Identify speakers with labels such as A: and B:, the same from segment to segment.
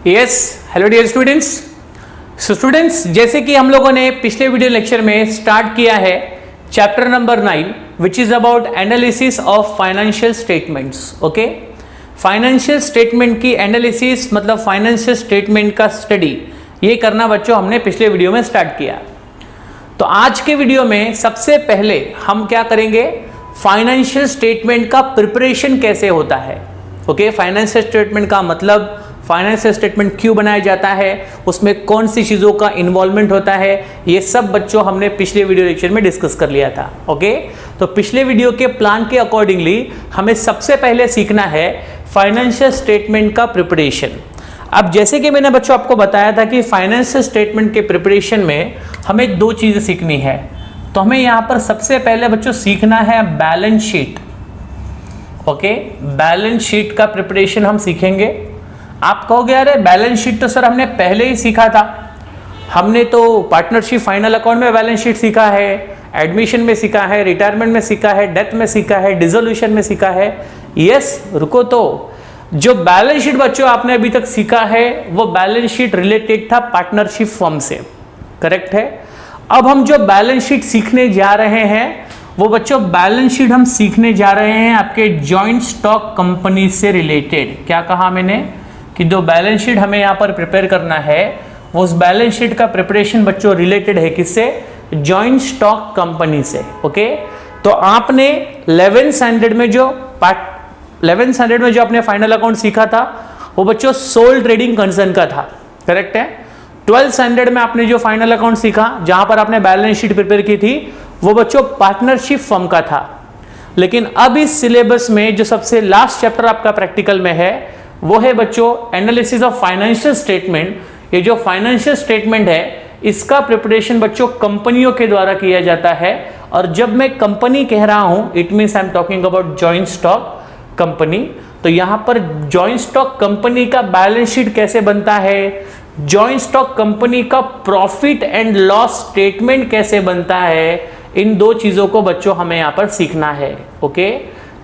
A: Yes, hello dear students. Students, जैसे कि हम लोगों ने पिछले वीडियो लेक्चर में स्टार्ट किया है chapter number 9 which is about analysis of financial statements. Okay, financial statement की एनालिसिस मतलब फाइनेंशियल स्टेटमेंट का स्टडी ये करना बच्चों हमने पिछले वीडियो में स्टार्ट किया। तो आज के वीडियो में सबसे पहले हम क्या करेंगे, फाइनेंशियल स्टेटमेंट का प्रिपरेशन कैसे होता है। ओके, फाइनेंशियल स्टेटमेंट का मतलब फाइनेंशियल स्टेटमेंट क्यों बनाया जाता है, उसमें कौन सी चीज़ों का इन्वॉल्वमेंट होता है, ये सब बच्चों हमने पिछले वीडियो लेक्चर में डिस्कस कर लिया था। ओके, तो पिछले वीडियो के प्लान के अकॉर्डिंगली हमें सबसे पहले सीखना है फाइनेंशियल स्टेटमेंट का प्रिपरेशन। अब जैसे कि मैंने बच्चों आपको बताया था कि फाइनेंशियल स्टेटमेंट के प्रिपरेशन में हमें दो चीज़ें सीखनी है। तो हमें यहाँ पर सबसे पहले बच्चों सीखना है balance sheet. Okay, balance sheet का प्रिपरेशन हम सीखेंगे। आप कहोगे अरे बैलेंस शीट तो सर हमने पहले ही सीखा था, हमने तो पार्टनरशिप फाइनल अकाउंट में बैलेंस शीट सीखा है, एडमिशन में सीखा है, रिटायरमेंट में सीखा है, डेथ में सीखा है, डिसोल्यूशन में सीखा है। यस, रुको, तो जो बैलेंस शीट बच्चों आपने अभी तक सीखा है वो बैलेंस शीट रिलेटेड था पार्टनरशिप फर्म से, करेक्ट है। अब हम जो बैलेंस शीट सीखने जा रहे हैं वो बच्चों बैलेंस शीट हम सीखने जा रहे हैं आपके जॉइंट स्टॉक कंपनी से रिलेटेड। क्या कहा मैंने कि जो बैलेंस शीट हमें यहाँ पर प्रिपेयर करना है वो उस बैलेंस शीट का प्रिपरेशन बच्चों रिलेटेड है किससे, जॉइंट स्टॉक कंपनी से। ओके, तो आपने 11th स्टैंडर्ड में जो आपने फाइनल अकाउंट सीखा था वो बच्चों सोल ट्रेडिंग कंसर्न का था, करेक्ट है। 12th स्टैंडर्ड में आपने जो फाइनल अकाउंट सीखा जहां पर आपने बैलेंस शीट प्रिपेयर की थी वो बच्चों पार्टनरशिप फर्म का था। लेकिन अब इस सिलेबस में जो सबसे लास्ट चैप्टर आपका प्रैक्टिकल में है वो है बच्चों एनालिसिस ऑफ फाइनेंशियल स्टेटमेंट। ये जो फाइनेंशियल स्टेटमेंट है इसका प्रिपरेशन बच्चों कंपनियों के द्वारा किया जाता है। और जब मैं कंपनी कह रहा हूं it means I am talking about joint stock company. तो यहां पर जॉइंट स्टॉक कंपनी का बैलेंस शीट कैसे बनता है, जॉइंट स्टॉक कंपनी का प्रॉफिट एंड लॉस स्टेटमेंट कैसे बनता है, इन दो चीजों को बच्चों हमें यहां पर सीखना है। ओके,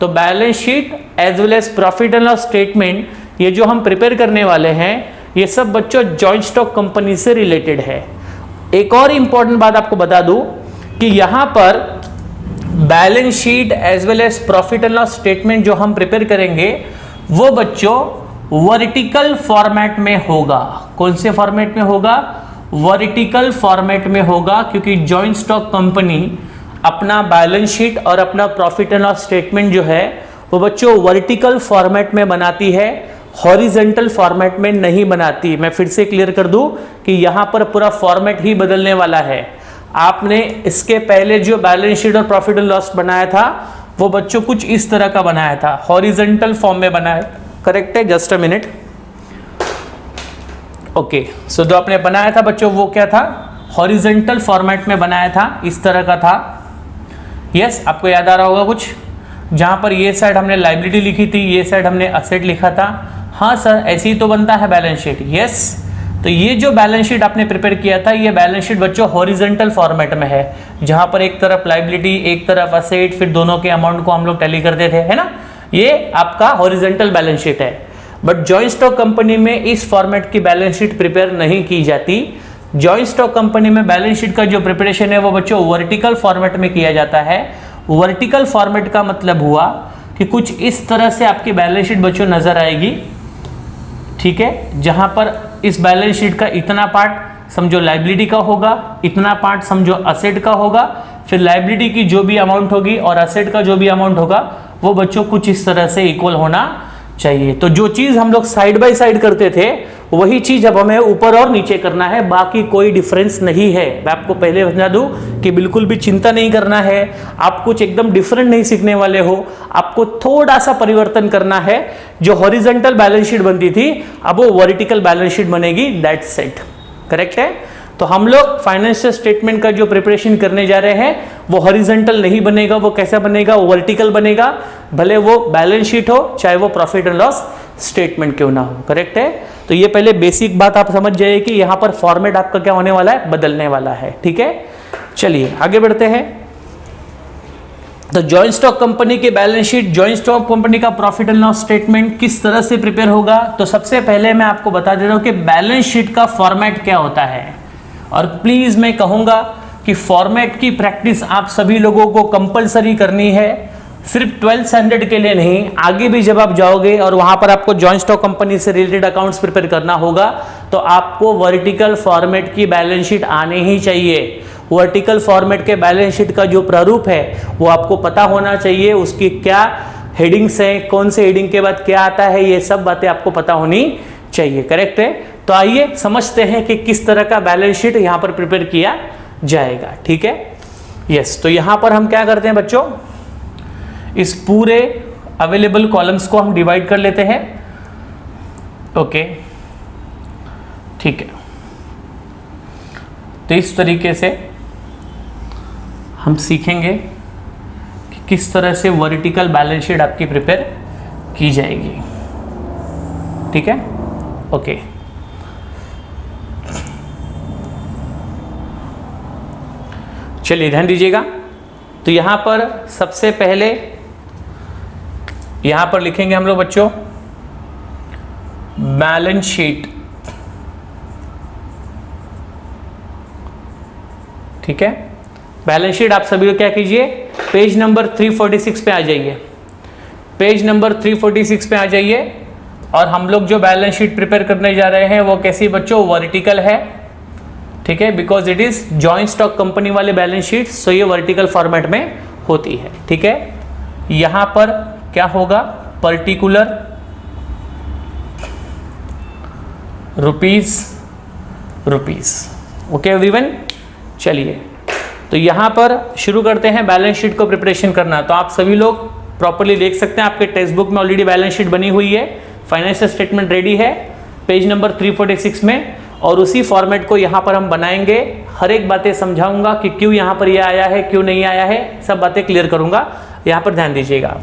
A: तो balance sheet as well as profit and loss statement ये जो हम प्रिपेयर करने वाले हैं ये सब बच्चों जॉइंट स्टॉक कंपनी से रिलेटेड है। एक और इंपॉर्टेंट बात आपको बता दूं कि यहां पर balance sheet as well as profit and loss statement जो हम प्रिपेयर करेंगे वो बच्चों वर्टिकल फॉर्मेट में होगा। कौन से फॉर्मेट में होगा, वर्टिकल फॉर्मेट में होगा, क्योंकि जॉइंट स्टॉक कंपनी अपना बैलेंस शीट और अपना प्रॉफिट एंड लॉस स्टेटमेंट जो है वो बच्चों वर्टिकल फॉर्मेट में बनाती है, हॉरिजॉन्टल फॉर्मेट में नहीं बनाती। मैं फिर से क्लियर कर दूं कि यहां पर पूरा फॉर्मेट ही बदलने वाला है। आपने इसके पहले जो बैलेंस शीट और प्रॉफिट एंड लॉस बनाया था वो बच्चों कुछ इस तरह का बनाया था, हॉरिजॉन्टल फॉर्म में बनाया, करेक्ट है। Just a minute. ओके, सो जो आपने बनाया था बच्चों वो क्या था, हॉरिजॉन्टल फॉर्मेट में बनाया था, इस तरह का था। यस, आपको याद आ रहा होगा कुछ, जहां पर ये साइड हमने लायबिलिटी लिखी थी, ये साइड हमने असेट लिखा था। हाँ सर, ऐसे ही तो बनता है बैलेंस शीट। यस, तो ये जो बैलेंस शीट आपने प्रिपेयर किया था ये बैलेंस शीट बच्चों हॉरिजॉन्टल फॉर्मेट में है, जहां पर एक तरफ लायबिलिटी एक तरफ असेट, फिर दोनों के अमाउंट को हम लोग टैली करते थे, है ना। ये आपका हॉरिजॉन्टल बैलेंस शीट है। बट जॉइंट स्टॉक कंपनी में इस फॉर्मेट की बैलेंस शीट प्रिपेयर नहीं की जाती। जॉइंट स्टॉक कंपनी में बैलेंस शीट का जो प्रिपरेशन है वो बच्चों वर्टिकल फॉर्मेट में किया जाता है। वर्टिकल फॉर्मेट का मतलब हुआ कि कुछ इस तरह से आपकी बैलेंस शीट बच्चों नजर आएगी, ठीक है। जहां पर इस बैलेंस शीट का इतना पार्ट समझो लायबिलिटी का होगा, इतना पार्ट समझो असेट का होगा, फिर लायबिलिटी की जो भी अमाउंट होगी और असेट का जो भी अमाउंट होगा वो बच्चों कुछ इस तरह से इक्वल होना चाहिए। तो जो चीज हम लोग साइड बाय साइड करते थे वही चीज अब हमें ऊपर और नीचे करना है, बाकी कोई डिफरेंस नहीं है। मैं आपको पहले बता दूं कि बिल्कुल भी चिंता नहीं करना है, आप कुछ एकदम डिफरेंट नहीं सीखने वाले हो, आपको थोड़ा सा परिवर्तन करना है। जो हॉरिजॉन्टल बैलेंस शीट बनती थी अब वो वर्टिकल बैलेंस शीट बनेगी, दैट्स इट, करेक्ट है। तो हम लोग फाइनेंशियल स्टेटमेंट का जो प्रिपरेशन करने जा रहे हैं वो हॉरिजॉन्टल नहीं बनेगा, वो कैसा बनेगा, वर्टिकल बनेगा। भले वो बैलेंस शीट हो चाहे वो प्रॉफिट एंड लॉस स्टेटमेंट क्यों ना हो, करेक्ट है। तो ये पहले बेसिक बात आप समझ जाइए कि यहां पर फॉर्मेट आपका क्या होने वाला है, बदलने वाला है, ठीक है। चलिए आगे बढ़ते हैं। तो जॉइंट स्टॉक कंपनी की balance sheet, joint stock company का प्रॉफिट एंड लॉस स्टेटमेंट किस तरह से प्रिपेयर होगा, तो सबसे पहले मैं आपको बता दे रहा हूं कि बैलेंस शीट का फॉर्मेट क्या होता है। और प्लीज मैं कहूंगा कि फॉर्मेट की प्रैक्टिस आप सभी लोगों को कंपलसरी करनी है, सिर्फ 12th स्टैंडर्ड के लिए नहीं, आगे भी जब आप जाओगे और वहां पर आपको जॉइंट स्टॉक कंपनी से रिलेटेड अकाउंट्स प्रिपेयर करना होगा तो आपको वर्टिकल फॉर्मेट की बैलेंस शीट आनी ही चाहिए। वर्टिकल फॉर्मेट के बैलेंस शीट का जो प्रारूप है वो आपको पता होना चाहिए, उसकी क्या हेडिंग्स हैं, कौन से हेडिंग के बाद क्या आता है, ये सब बातें आपको पता होनी चाहिए। करेक्ट है? तो आइए समझते हैं कि किस तरह का बैलेंस शीट यहां पर प्रिपेयर किया जाएगा। ठीक है? यस, तो यहां पर हम क्या करते हैं बच्चों, इस पूरे अवेलेबल कॉलम्स को हम डिवाइड कर लेते हैं। ओके, ठीक है। तो इस तरीके से हम सीखेंगे कि किस तरह से वर्टिकल बैलेंस शीट आपकी प्रिपेयर की जाएगी। ठीक है? ओके, चलिए ध्यान दीजिएगा। तो यहां पर सबसे पहले यहां पर लिखेंगे हम लोग बच्चों बैलेंस शीट। ठीक है? बैलेंस शीट आप सभी लोग क्या कीजिए, पेज नंबर 346 पे आ जाइए। पेज नंबर 346 पे आ जाइए और हम लोग जो बैलेंस शीट प्रिपेयर करने जा रहे हैं वो कैसी बच्चों, वर्टिकल है। ठीक है? Because it is joint stock company वाले बैलेंस शीट, सो ये वर्टिकल फॉर्मेट में होती है। ठीक है? यहां पर क्या होगा, पर्टिकुलर रुपीस। ओके एवरीवन, चलिए तो यहां पर शुरू करते हैं बैलेंस शीट को प्रिपरेशन करना। तो आप सभी लोग प्रॉपर्ली देख सकते हैं, आपके टेक्स्ट बुक में ऑलरेडी बैलेंस शीट बनी हुई है, फाइनेंशियल स्टेटमेंट रेडी है पेज नंबर 346 में, और उसी फॉर्मेट को यहां पर हम बनाएंगे। हर एक बातें समझाऊंगा कि क्यों यहां पर यह आया है, क्यों नहीं आया है, सब बातें क्लियर करूंगा, यहां पर ध्यान दीजिएगा।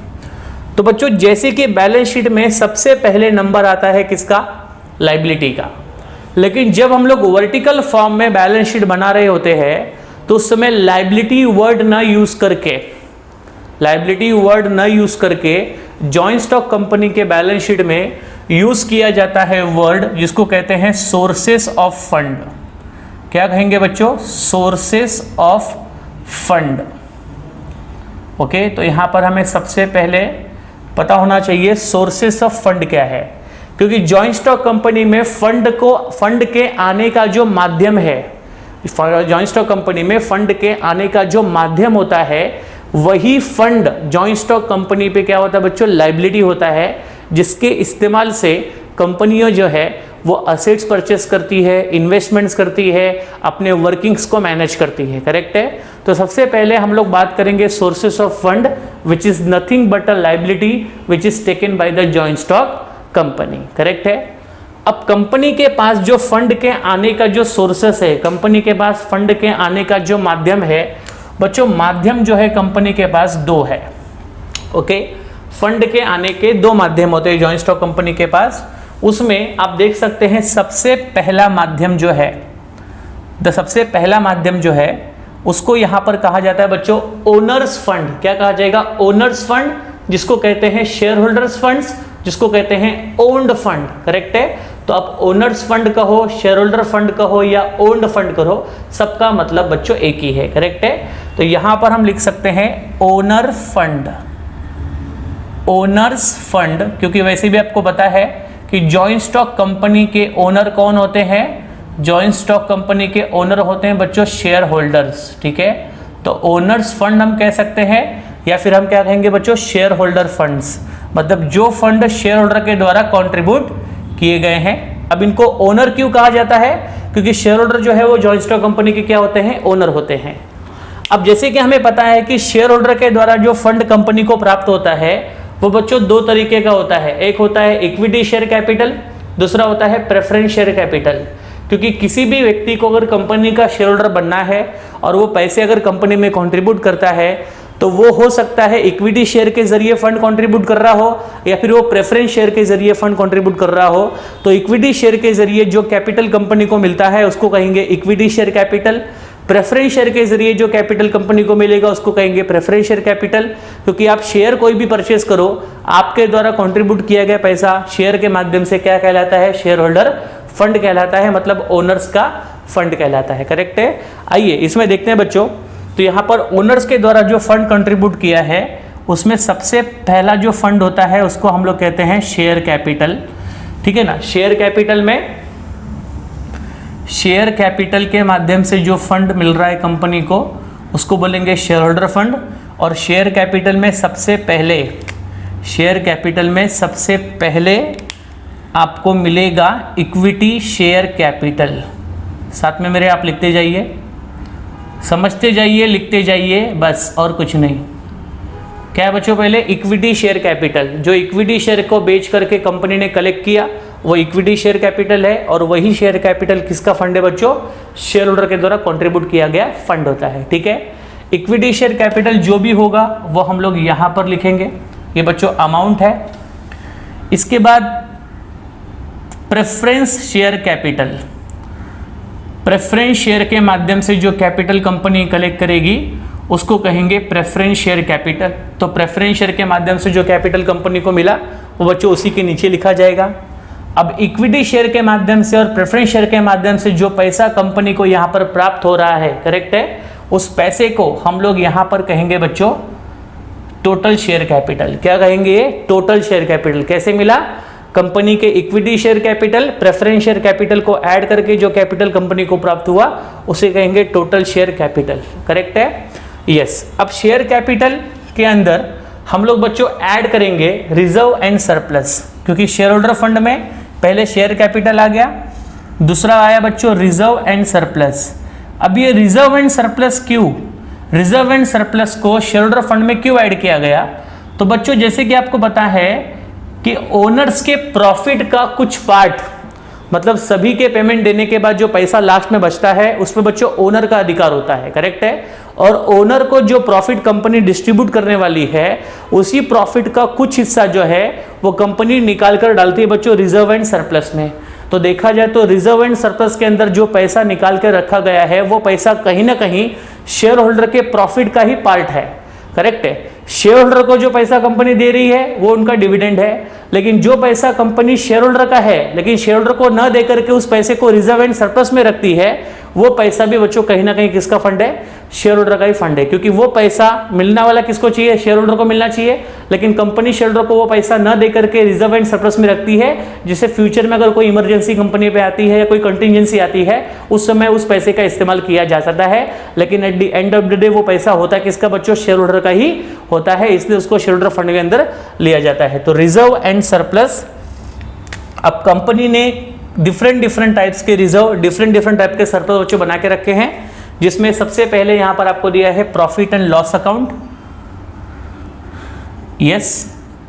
A: तो बच्चों जैसे कि बैलेंस शीट में सबसे पहले नंबर आता है किसका, लायबिलिटी का। लेकिन जब हम लोग वर्टिकल फॉर्म में बैलेंस शीट बना रहे होते हैं तो उस समय लायबिलिटी वर्ड न यूज करके जॉइंट स्टॉक कंपनी के बैलेंस शीट में यूज किया जाता है वर्ड जिसको कहते हैं सोर्सेस ऑफ फंड। क्या कहेंगे बच्चों, सोर्सेस ऑफ फंड। ओके, तो यहां पर हमें सबसे पहले पता होना चाहिए सोर्सेस ऑफ फंड क्या है, क्योंकि जॉइंट स्टॉक कंपनी में फंड के आने का जो माध्यम है, जॉइंट स्टॉक कंपनी में फंड के आने का जो माध्यम होता है वही फंड जॉइंट स्टॉक कंपनी पे क्या होता है बच्चों, लायबिलिटी होता है, जिसके इस्तेमाल से कंपनियां जो है वो असेट्स परचेस करती है, इन्वेस्टमेंट्स करती है, अपने वर्किंग्स को मैनेज करती है। करेक्ट है? तो सबसे पहले हम लोग बात करेंगे sources of fund which is nothing but a liability which is taken by the joint stock company. Correct है? अब कंपनी के पास जो फंड के आने का जो सोर्सेस है, कंपनी के पास फंड के आने का जो माध्यम है बच्चों, माध्यम जो है कंपनी के पास दो है। ओके, फंड के आने के दो माध्यम होते हैं जॉइंट स्टॉक कंपनी के पास। उसमें आप देख सकते हैं सबसे पहला माध्यम जो है उसको यहां पर कहा जाता है बच्चों ओनर्स फंड। क्या कहा जाएगा, ओनर्स फंड, जिसको कहते हैं शेयर होल्डर्स फंड्स, जिसको कहते हैं ओन्ड फंड। करेक्ट है? तो आप ओनर्स फंड कहो, शेयर होल्डर फंड कहो या ओन्ड फंड कहो, सबका मतलब बच्चों एक ही है। करेक्ट है? तो यहां पर हम लिख सकते हैं ओनर फंड, ओनर्स फंड, क्योंकि वैसे भी आपको पता है कि जॉइंट स्टॉक कंपनी के ओनर कौन होते हैं, जॉइंट स्टॉक कंपनी के ओनर होते हैं बच्चों शेयर होल्डर्स। ठीक है? तो ओनर्स फंड हम कह सकते हैं, या फिर हम क्या कहेंगे बच्चों, शेयर होल्डर फंड्स, मतलब जो फंड शेयर होल्डर के द्वारा कंट्रीब्यूट किए गए हैं। अब इनको ओनर क्यों कहा जाता है, क्योंकि शेयर होल्डर जो है वो जॉइंट स्टॉक कंपनी के क्या होते हैं, ओनर होते हैं। अब जैसे कि हमें पता है कि शेयर होल्डर के द्वारा जो फंड कंपनी को प्राप्त होता है वो बच्चों दो तरीके का होता है, एक होता है इक्विटी शेयर कैपिटल, दूसरा होता है प्रेफरेंस शेयर कैपिटल। क्योंकि किसी भी व्यक्ति को अगर कंपनी का शेयर होल्डर बनना है और वो पैसे अगर कंपनी में कंट्रीब्यूट करता है तो वो हो सकता है इक्विटी शेयर के जरिए फंड कंट्रीब्यूट कर रहा हो या फिर वो प्रेफरेंस शेयर के जरिए फंड कंट्रीब्यूट कर रहा हो। तो इक्विटी शेयर के जरिए जो कैपिटल कंपनी को मिलता है उसको कहेंगे equity share capital, preference share के जरिए जो कैपिटल कंपनी को मिलेगा उसको कहेंगे प्रेफरेंस शेयर कैपिटल, क्योंकि आप शेयर कोई भी परचेस करो, आपके द्वारा कंट्रीब्यूट किया गया पैसा शेयर के माध्यम से क्या कहलाता है, शेयर होल्डर फंड कहलाता है, मतलब ओनर्स का फंड कहलाता है। करेक्ट है। आइए इसमें देखते हैं बच्चों, तो यहाँ पर ओनर्स के द्वारा जो फंड कंट्रीब्यूट किया है उसमें सबसे पहला जो फंड होता है उसको हम लोग कहते हैं शेयर कैपिटल। ठीक है ना। शेयर कैपिटल में, शेयर कैपिटल के माध्यम से जो फंड मिल रहा है कंपनी को उसको बोलेंगे शेयर होल्डर फंड। और शेयर कैपिटल में सबसे पहले, शेयर कैपिटल में सबसे पहले आपको मिलेगा इक्विटी शेयर कैपिटल। साथ में मेरे आप लिखते जाइए, समझते जाइए, लिखते जाइए, बस और कुछ नहीं। क्या है बच्चों, पहले इक्विटी शेयर कैपिटल, जो इक्विटी शेयर को बेच करके कंपनी ने कलेक्ट किया वो इक्विटी शेयर कैपिटल है। और वही शेयर कैपिटल किसका फंड है बच्चों, शेयर होल्डर के द्वारा कंट्रीब्यूट किया गया फंड होता है। ठीक है। इक्विटी शेयर कैपिटल जो भी होगा वो हम लोग यहां पर लिखेंगे, ये बच्चों अमाउंट है। इसके बाद preference share capital, preference share के माध्यम से जो कैपिटल कंपनी कलेक्ट करेगी उसको कहेंगे प्रेफरेंस शेयर कैपिटल। तो प्रेफरेंस शेयर के माध्यम से जो कैपिटल कंपनी को मिला वो बच्चों उसी के नीचे लिखा जाएगा। अब इक्विटी शेयर के माध्यम से और प्रेफरेंस शेयर के माध्यम से जो पैसा कंपनी को यहाँ पर प्राप्त हो रहा है, करेक्ट है, उस पैसे को हम लोग यहाँ पर कहेंगे बच्चों टोटल शेयर कैपिटल। क्या कहेंगे, टोटल शेयर कैपिटल। कैसे मिला, कंपनी के equity share capital, preference share capital को ऐड करके जो कैपिटल कंपनी को प्राप्त हुआ उसे कहेंगे टोटल शेयर कैपिटल। करेक्ट है, यस। अब शेयर कैपिटल के अंदर हम लोग बच्चों ऐड करेंगे रिजर्व एंड सरप्लस, क्योंकि शेयर होल्डर फंड में पहले शेयर कैपिटल आ गया, दूसरा आया बच्चों रिजर्व एंड सरप्लस। अब ये रिजर्व एंड सरप्लस क्यों, रिजर्व एंड सरप्लस को शेयर होल्डर फंड में क्यों ऐड किया गया, तो बच्चों जैसे कि आपको पता है कि ओनर्स के प्रॉफिट का कुछ पार्ट, मतलब सभी के पेमेंट देने के बाद जो पैसा लास्ट में बचता है उसमें बच्चों ओनर का अधिकार होता है। करेक्ट है। और ओनर को जो प्रॉफिट कंपनी डिस्ट्रीब्यूट करने वाली है उसी प्रॉफिट का कुछ हिस्सा जो है वो कंपनी निकाल कर डालती है बच्चों रिजर्व एंड सरप्लस में। तो देखा जाए तो रिजर्व एंड सरप्लस के अंदर जो पैसा निकाल कर रखा गया है वो पैसा कहीं ना कहीं शेयर होल्डर के प्रॉफिट का ही पार्ट है। करेक्ट है। शेयर होल्डर को जो पैसा कंपनी दे रही है वो उनका डिविडेंड है, लेकिन जो पैसा कंपनी शेयर होल्डर का है लेकिन शेयर होल्डर को न दे करके उस पैसे को रिजर्व एंड सरप्लस में रखती है, वो पैसा भी बच्चों कहीं ना कहीं किसका फंड है, शेयर होल्डर का ही फंड है। क्योंकि वो पैसा मिलना वाला किसको चाहिए, शेयर होल्डर को मिलना चाहिए, लेकिन कंपनी शेयर होल्डर को वो पैसा न दे करके रिजर्व एंड सरप्लस में रखती है, जिससे फ्यूचर में अगर कोई इमरजेंसी कंपनी पे आती है या कोई कंटिजेंसी आती है उस समय उस पैसे का इस्तेमाल किया जा सकता है। लेकिन at the end of the day वो पैसा होता है किसका बच्चों, शेयर होल्डर का ही होता है, इसलिए उसको शेयर होल्डर फंड के अंदर लिया जाता है। तो रिजर्व एंड सरप्लस, अब कंपनी ने डिफरेंट टाइप्स के रिजर्व, डिफरेंट टाइप के सरप्लस बच्चों बना के रखे हैं, जिसमें सबसे पहले यहां पर आपको दिया है profit and loss account. Yes,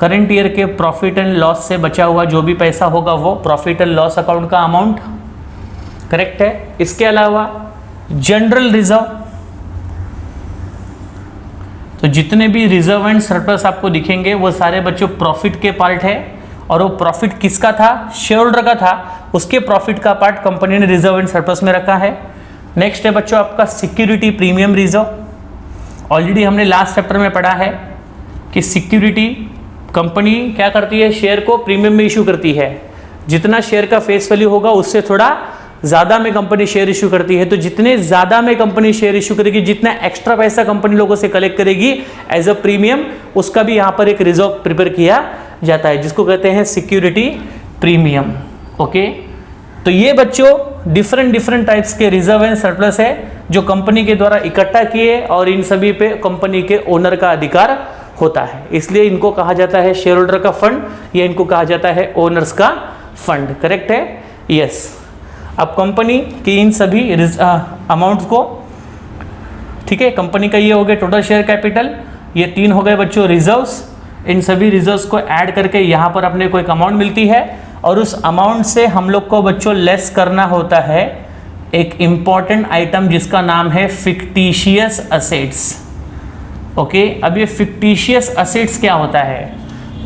A: current year के प्रॉफिट एंड लॉस से बचा हुआ जो भी पैसा होगा वो प्रॉफिट एंड लॉस अकाउंट का अमाउंट। करेक्ट है। इसके अलावा जनरल रिजर्व, तो जितने भी रिजर्व एंड सरप्लस आपको दिखेंगे वो सारे बच्चों प्रॉफिट के पार्ट है, और वो प्रॉफिट किसका था, शेयर होल्डर का था, उसके प्रॉफिट का पार्ट कंपनी ने रिजर्व एंड सरप्लस में रखा है। नेक्स्ट है बच्चों आपका सिक्योरिटी प्रीमियम रिजर्व। ऑलरेडी हमने लास्ट चैप्टर में पढ़ा है कि सिक्योरिटी कंपनी क्या करती है, शेयर को प्रीमियम में इशू करती है, जितना शेयर का फेस वैल्यू होगा उससे थोड़ा ज्यादा में कंपनी शेयर इशू करती है। तो जितने ज्यादा में कंपनी शेयर इशू करेगी, जितना एक्स्ट्रा पैसा कंपनी लोगों से कलेक्ट करेगी एज अ प्रीमियम, उसका भी यहां पर एक रिजर्व प्रिपेयर किया जाता है, जिसको कहते हैं सिक्योरिटी प्रीमियम। ओके, तो ये बच्चों डिफरेंट टाइप्स के रिजर्व एंड सरप्लस है जो कंपनी के द्वारा इकट्ठा किए, और इन सभी पे कंपनी के ओनर का अधिकार होता है, इसलिए इनको कहा जाता है शेयर होल्डर का फंड, या इनको कहा जाता है ओनर्स का फंड। करेक्ट है, यस। अब कंपनी की इन सभी अमाउंट को, ठीक है, कंपनी का ये हो गया टोटल शेयर कैपिटल, ये तीन हो गए बच्चों रिजर्व्स, इन सभी रिजर्व्स को ऐड करके यहाँ पर अपने को एक अमाउंट मिलती है, और उस अमाउंट से हम लोग को बच्चों लेस करना होता है एक इंपॉर्टेंट आइटम जिसका नाम है फिक्टिशियस असेट्स। ओके, अब ये फिक्टिशियस असेट्स क्या होता है,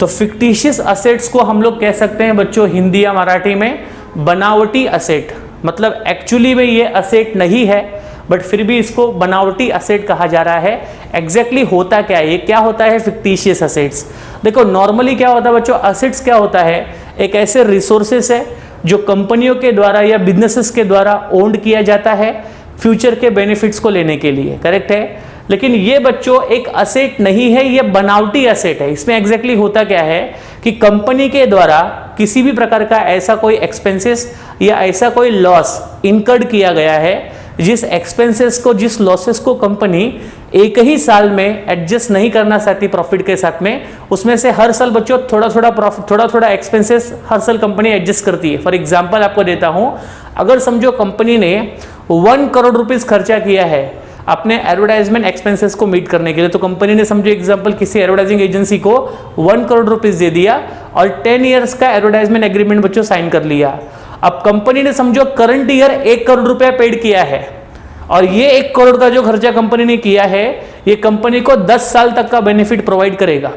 A: तो फिक्टिशियस असेट्स को हम लोग कह सकते हैं बच्चों हिंदी या मराठी में बनावटी असेट, मतलब एक्चुअली में ये असेट नहीं है, बट फिर भी इसको बनावटी असेट कहा जा रहा है। एग्जैक्टली होता क्या है, ये क्या होता है फिक्टिशियस असेट्स? देखो नॉर्मली क्या होता है बच्चों, असेट्स क्या होता है, एक ऐसे रिसोर्सेस है जो कंपनियों के द्वारा या बिजनेसेस के द्वारा ओन्ड किया जाता है फ्यूचर के बेनिफिट्स को लेने के लिए, करेक्ट है। लेकिन ये बच्चों एक असेट नहीं है, ये बनावटी असेट है। इसमें एग्जैक्टली होता क्या है कि कंपनी के द्वारा किसी भी प्रकार का ऐसा कोई एक्सपेंसेस या ऐसा कोई लॉस इनकर्ड किया गया है जिस एक्सपेंसेस को, जिस लॉसेस को कंपनी एक ही साल में एडजस्ट नहीं करना चाहती प्रॉफिट के साथ में, उसमें से हर साल बच्चों थोड़ा थोड़ा प्रॉफिट, थोड़ा थोड़ा एक्सपेंसेस हर साल कंपनी एडजस्ट करती है। फॉर एग्जांपल आपको देता हूं, अगर समझो कंपनी ने 1 करोड़ रुपीस खर्चा किया है अपने एडवर्टाइजमेंट एक्सपेंसेस को मीट करने के लिए, तो कंपनी ने समझो एग्जांपल किसी एडवर्टाइजिंग एजेंसी को 1 करोड़ रुपीस दे दिया और 10 ईयर्स का एडवर्टाइजमेंट एग्रीमेंट बच्चों साइन कर लिया। अब कंपनी ने समझो करंट ईयर 1 करोड़ रुपया पेड किया है और ये 1 करोड़ का जो खर्चा कंपनी ने किया है ये कंपनी को 10 साल तक का बेनिफिट प्रोवाइड करेगा।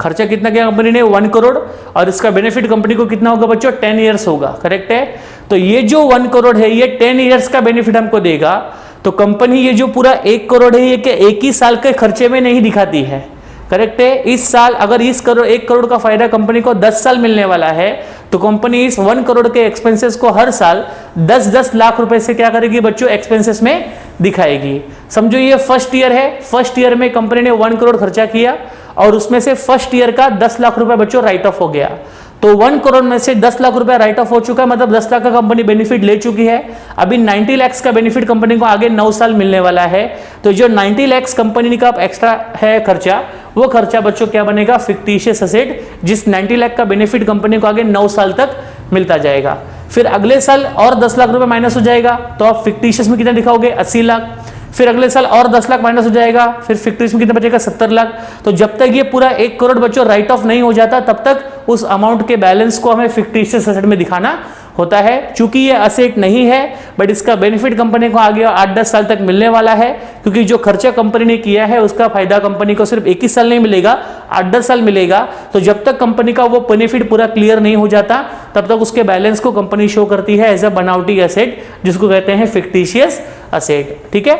A: खर्चा कितना किया कंपनी ने, 1 करोड़, और इसका बेनिफिट कंपनी को कितना होगा बच्चों, 10 ईयर्स होगा, करेक्ट है। तो ये जो 1 करोड़ है ये 10 ईयर्स का बेनिफिट हमको देगा। तो कंपनी ये जो पूरा 1 करोड़ है ये एक ही साल के खर्चे में नहीं दिखाती है, करेक्ट है। इस साल अगर 1 करोड़ का फायदा कंपनी को 10 साल मिलने वाला है तो कंपनी इस 1 करोड़ के एक्सपेंसेस को हर साल 10-10 लाख रुपए से क्या करेगी बच्चों, एक्सपेंसेस में दिखाएगी। समझो ये फर्स्ट ईयर है, फर्स्ट ईयर में कंपनी ने 1 करोड़ खर्चा किया और उसमें से फर्स्ट ईयर का 10 लाख रुपए बच्चों राइट ऑफ हो गया। तो 1 करोड़ में से 10 लाख रुपए राइट ऑफ हो चुका है, मतलब 10 लाख का कंपनी बेनिफिट ले चुकी है। अभी 90 लाख का बेनिफिट कंपनी को आगे 9 साल मिलने वाला है। तो जो 90 लाख कंपनी का एक्स्ट्रा है खर्चा, वो खर्चा बच्चों क्या बनेगा, फिक्टिशियस असेट, जिस 90 लाख का बेनिफिट कंपनी को आगे 9 साल तक मिलता जाएगा। फिर अगले साल और 10 लाख रुपए माइनस हो जाएगा, तो आप फिक्टिशियस में कितना दिखाओगे, 80 लाख। फिर अगले साल और 10 लाख माइनस हो जाएगा, फिर फिक्टिशियस में कितना बचेगा, 70 लाख। तो जब तक ये पूरा 1 करोड़ बच्चों राइट ऑफ नहीं हो जाता तब तक उस अमाउंट के बैलेंस को हमें फिक्टिशियस असेट में दिखाना होता है। चूंकि ये असेट नहीं है बट इसका बेनिफिट कंपनी को आगे 8-10 साल तक मिलने वाला है, क्योंकि जो खर्चा कंपनी ने किया है उसका फायदा कंपनी को सिर्फ 1 ही साल नहीं मिलेगा, 8-10 साल मिलेगा। तो जब तक कंपनी का वो बेनिफिट पूरा क्लियर नहीं हो जाता तब तक उसके बैलेंस को कंपनी शो करती है एज अ बनावटी एसेट, जिसको कहते हैं फिक्टिशियस असेट, ठीक है।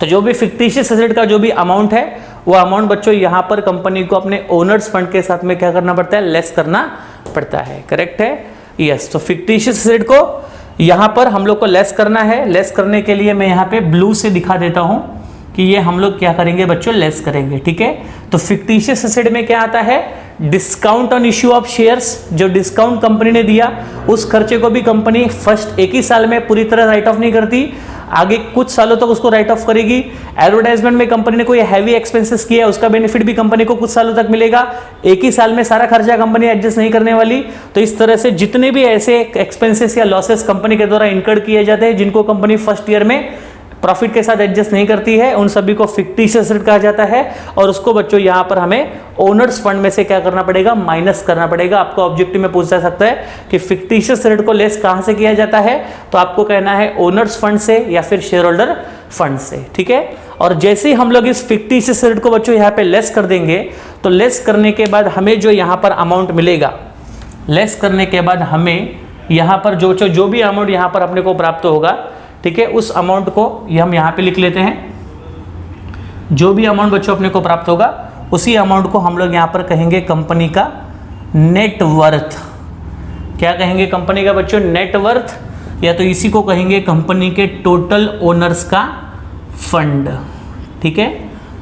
A: तो जो भी फिक्टिशियस एसेट का जो भी अमाउंट है वो अमाउंट बच्चों यहाँ पर कंपनी को अपने ओनर्स फंड के साथ में क्या करना पड़ता है, लेस करना पड़ता है, करेक्ट है, यस। तो फिक्टिशियस एसेट को यहाँ पर हम लोग को लेस करना है। लेस करने के लिए मैं यहाँ पे ब्लू से दिखा देता हूँ कि ये हम लोग क्या करेंगे बच्चों, लेस करेंगे, ठीक है। तो फिक्टिशियस एसेट में क्या आता है, discount on issue of shares. जो डिस्काउंट कंपनी ने दिया उस खर्चे को भी कंपनी फर्स्ट 1 ही साल में पूरी तरह राइट ऑफ नहीं करती, आगे कुछ सालों तक उसको राइट ऑफ करेगी। एडवर्टाइजमेंट में कंपनी ने कोई हैवी एक्सपेंसेस किया है उसका बेनिफिट भी कंपनी को कुछ सालों तक मिलेगा, 1 ही साल में सारा खर्चा कंपनी एडजस्ट नहीं करने वाली। तो इस तरह से जितने भी ऐसे एक्सपेंसेस या लॉसेस कंपनी के द्वारा इनकर्ड किए जाते हैं जिनको कंपनी फर्स्ट ईयर में प्रॉफिट के साथ एडजस्ट नहीं करती है, उन सभी को फिक्टिशियस एसेट कहा जाता है। और उसको बच्चों यहाँ पर हमें ओनर्स फंड में से क्या करना पड़ेगा, माइनस करना पड़ेगा। आपको ऑब्जेक्टिव में पूछा जा सकता है कि फिक्टिशियस एसेट को लेस कहां से किया जाता है, तो आपको कहना है ओनर्स फंड से या फिर शेयर होल्डर फंड से, ठीक है। और जैसे ही हम लोग इस फिक्टिशियस एसेट को बच्चों यहाँ पे लेस कर देंगे, तो लेस करने के बाद हमें जो यहाँ पर अमाउंट मिलेगा, लेस करने के बाद हमें यहाँ पर जो भी अमाउंट यहाँ पर अपने को प्राप्त होगा, ठीक है, उस अमाउंट को हम यहाँ पे लिख लेते हैं। जो भी अमाउंट बच्चों अपने को प्राप्त होगा उसी अमाउंट को हम लोग यहाँ पर कहेंगे कंपनी का नेट वर्थ। क्या कहेंगे कंपनी का बच्चों, नेट वर्थ, या तो इसी को कहेंगे कंपनी के टोटल ओनर्स का फंड, ठीक है।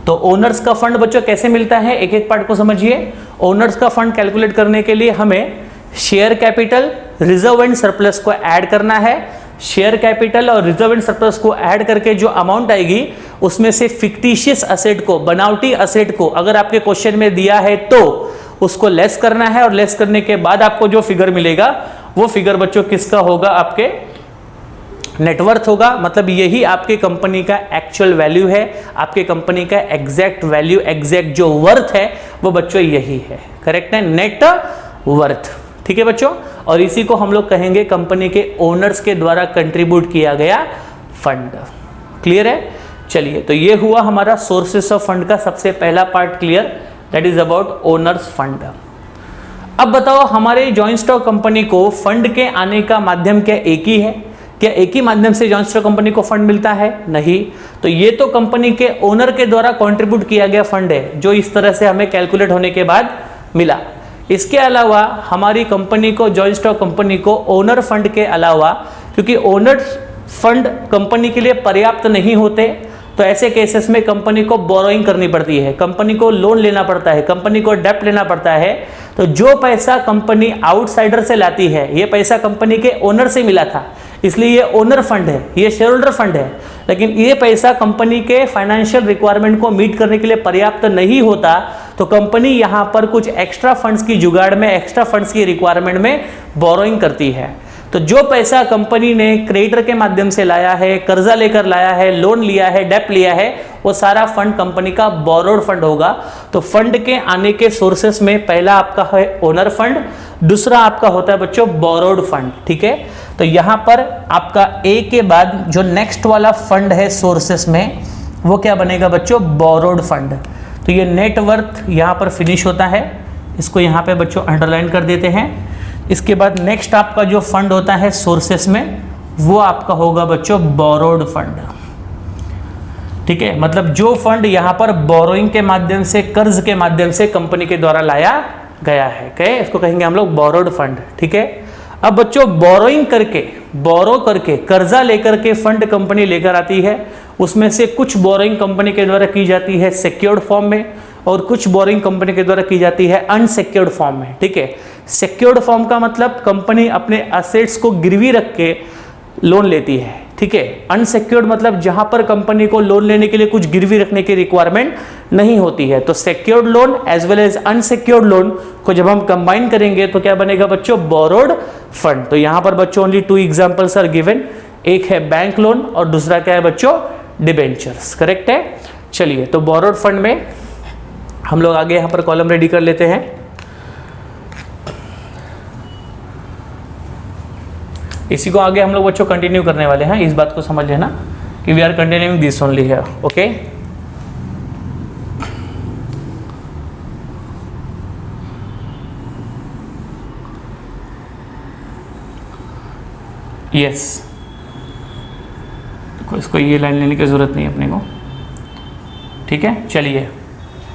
A: तो ओनर्स का फंड बच्चों कैसे मिलता है, एक एक पार्ट को समझिए। ओनर्स का फंड कैलकुलेट करने के लिए हमें share capital, reserve and surplus को ऐड करना है। शेयर कैपिटल और रिजर्व एंड सरप्लस को ऐड करके जो अमाउंट आएगी उसमें से फिक्टिशियस असेट को, बनावटी असेट को अगर आपके क्वेश्चन में दिया है तो उसको लेस करना है, और लेस करने के बाद आपको जो फिगर मिलेगा वो फिगर बच्चों किसका होगा, आपके नेटवर्थ होगा। मतलब यही आपके कंपनी का एक्चुअल वैल्यू है, आपके कंपनी का एग्जैक्ट वैल्यू, एग्जैक्ट जो वर्थ है वो बच्चों यही है, करेक्ट है, नेट वर्थ, ठीक है बच्चों। और इसी को हम लोग कहेंगे कंपनी के ओनर्स के द्वारा कंट्रीब्यूट किया गया फंड। क्लियर है, चलिए। तो ये हुआ हमारा सोर्सेस ऑफ फंड का सबसे पहला part clear, that is about owner's fund. अब बताओ हमारे जॉइंट स्टॉक कंपनी को फंड के आने का माध्यम क्या एक ही है, क्या एक ही माध्यम से जॉइंट स्टॉक कंपनी को फंड मिलता है? नहीं। तो ये तो कंपनी के ओनर के द्वारा कंट्रीब्यूट किया गया फंड है जो इस तरह से हमें कैलकुलेट होने के बाद मिला। इसके अलावा हमारी कंपनी को, जॉइंट स्टॉक कंपनी को ओनर फंड के अलावा, क्योंकि ओनर फंड कंपनी के लिए पर्याप्त नहीं होते, तो ऐसे केसेस में कंपनी को बोरोइंग करनी पड़ती है, कंपनी को लोन लेना पड़ता है, कंपनी को डेप्ट लेना पड़ता है। तो जो पैसा कंपनी आउटसाइडर से लाती है, ये पैसा कंपनी के ओनर से मिला था, इसलिए ये ओनर फंड है, ये शेयर होल्डर फंड है। लेकिन ये पैसा कंपनी के फाइनेंशियल रिक्वायरमेंट को मीट करने के लिए पर्याप्त नहीं होता, तो कंपनी यहाँ पर कुछ एक्स्ट्रा फंड्स की जुगाड़ में, एक्स्ट्रा फंड्स की रिक्वायरमेंट में बोरोइंग करती है। तो जो पैसा कंपनी ने क्रेडिटर के माध्यम से लाया है, कर्जा लेकर लाया है, लोन लिया है, डेप्ट लिया है, वो सारा फंड कंपनी का बोरोड फंड होगा। तो फंड के आने के सोर्सेस में पहला आपका है ओनर फंड, दूसरा आपका होता है बच्चों बोरोड फंड। ठीक है, तो यहां पर आपका ए के बाद जो नेक्स्ट वाला फंड है सोर्सेस में, वो क्या बनेगा बच्चों? Borrowed fund. तो ये नेटवर्थ यहां पर फिनिश होता है, इसको यहां पे बच्चों अंडरलाइन कर देते हैं। इसके बाद नेक्स्ट आपका जो फंड होता है सोर्सेस में, वो आपका होगा बच्चों बोरोड फंड। ठीक है, मतलब जो फंड यहां पर बोरोइंग के माध्यम से, कर्ज के माध्यम से कंपनी के द्वारा लाया गया है, कहे इसको कहेंगे हम लोग बोरोड फंड। ठीक है, अब बच्चों बोरोइंग करके, बोरो करके, कर्जा लेकर के फंड कंपनी लेकर आती है, उसमें से कुछ बोरोइंग कंपनी के द्वारा की जाती है सिक्योर्ड फॉर्म में, और कुछ बोरोइंग कंपनी के द्वारा की जाती है अनसिक्योर्ड फॉर्म में। ठीक है, सिक्योर्ड फॉर्म का मतलब कंपनी अपने असेट्स को गिरवी रख के लोन लेती है। ठीक है, अनसिक्योर्ड मतलब जहां पर कंपनी को लोन लेने के लिए कुछ गिरवी रखने की रिक्वायरमेंट नहीं होती है। तो secured loan as well as unsecured loan को जब हम कंबाइन करेंगे तो क्या बनेगा बच्चों? Borrowed fund. तो यहां पर बच्चों ओनली 2 एग्जांपल्स आर गिवन, एक है बैंक लोन और दूसरा क्या है बच्चों? डिबेंचर्स। करेक्ट है। चलिए, तो बोरोड फंड में हम लोग आगे यहां पर कॉलम रेडी कर लेते हैं। इसी को आगे हम लोग बच्चों कंटिन्यू करने वाले हैं, इस बात को समझ लेना कि we are continuing this only है। ओके, यस, इसको ये लाइन लेने की जरूरत नहीं अपने को। ठीक है, चलिए,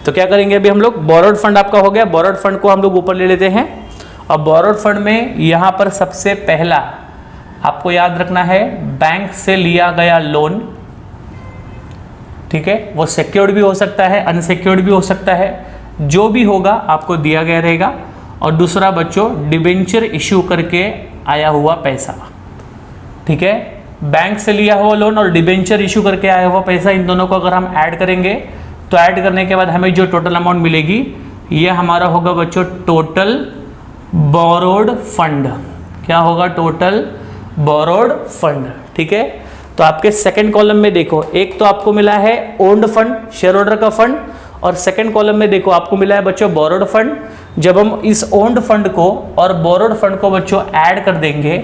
A: तो क्या करेंगे अभी हम लोग? बोरोड फंड आपका हो गया, बोरोड फंड को हम लोग ऊपर ले लेते हैं। और बोरोड फंड में यहां पर सबसे पहला आपको याद रखना है, बैंक से लिया गया लोन। ठीक है, वो सिक्योर्ड भी हो सकता है, अनसिक्योर्ड भी हो सकता है, जो भी होगा आपको दिया गया रहेगा। और दूसरा बच्चों डिबेंचर इश्यू करके आया हुआ पैसा। ठीक है, बैंक से लिया हुआ लोन और डिबेंचर इश्यू करके आया हुआ पैसा, इन दोनों को अगर हम ऐड करेंगे तो ऐड करने के बाद हमें जो टोटल अमाउंट मिलेगी, ये हमारा होगा बच्चों टोटल बोरोड फंड। क्या होगा? Total borrowed fund. ठीक है, तो आपके सेकंड कॉलम में देखो, एक तो आपको मिला है ओन्ड फंड, शेयर होल्डर का फंड, और सेकंड कॉलम में देखो आपको मिला है बच्चों बोरोड फंड। जब हम इस ओन्ड फंड को और बोरोड फंड को बच्चों ऐड कर देंगे,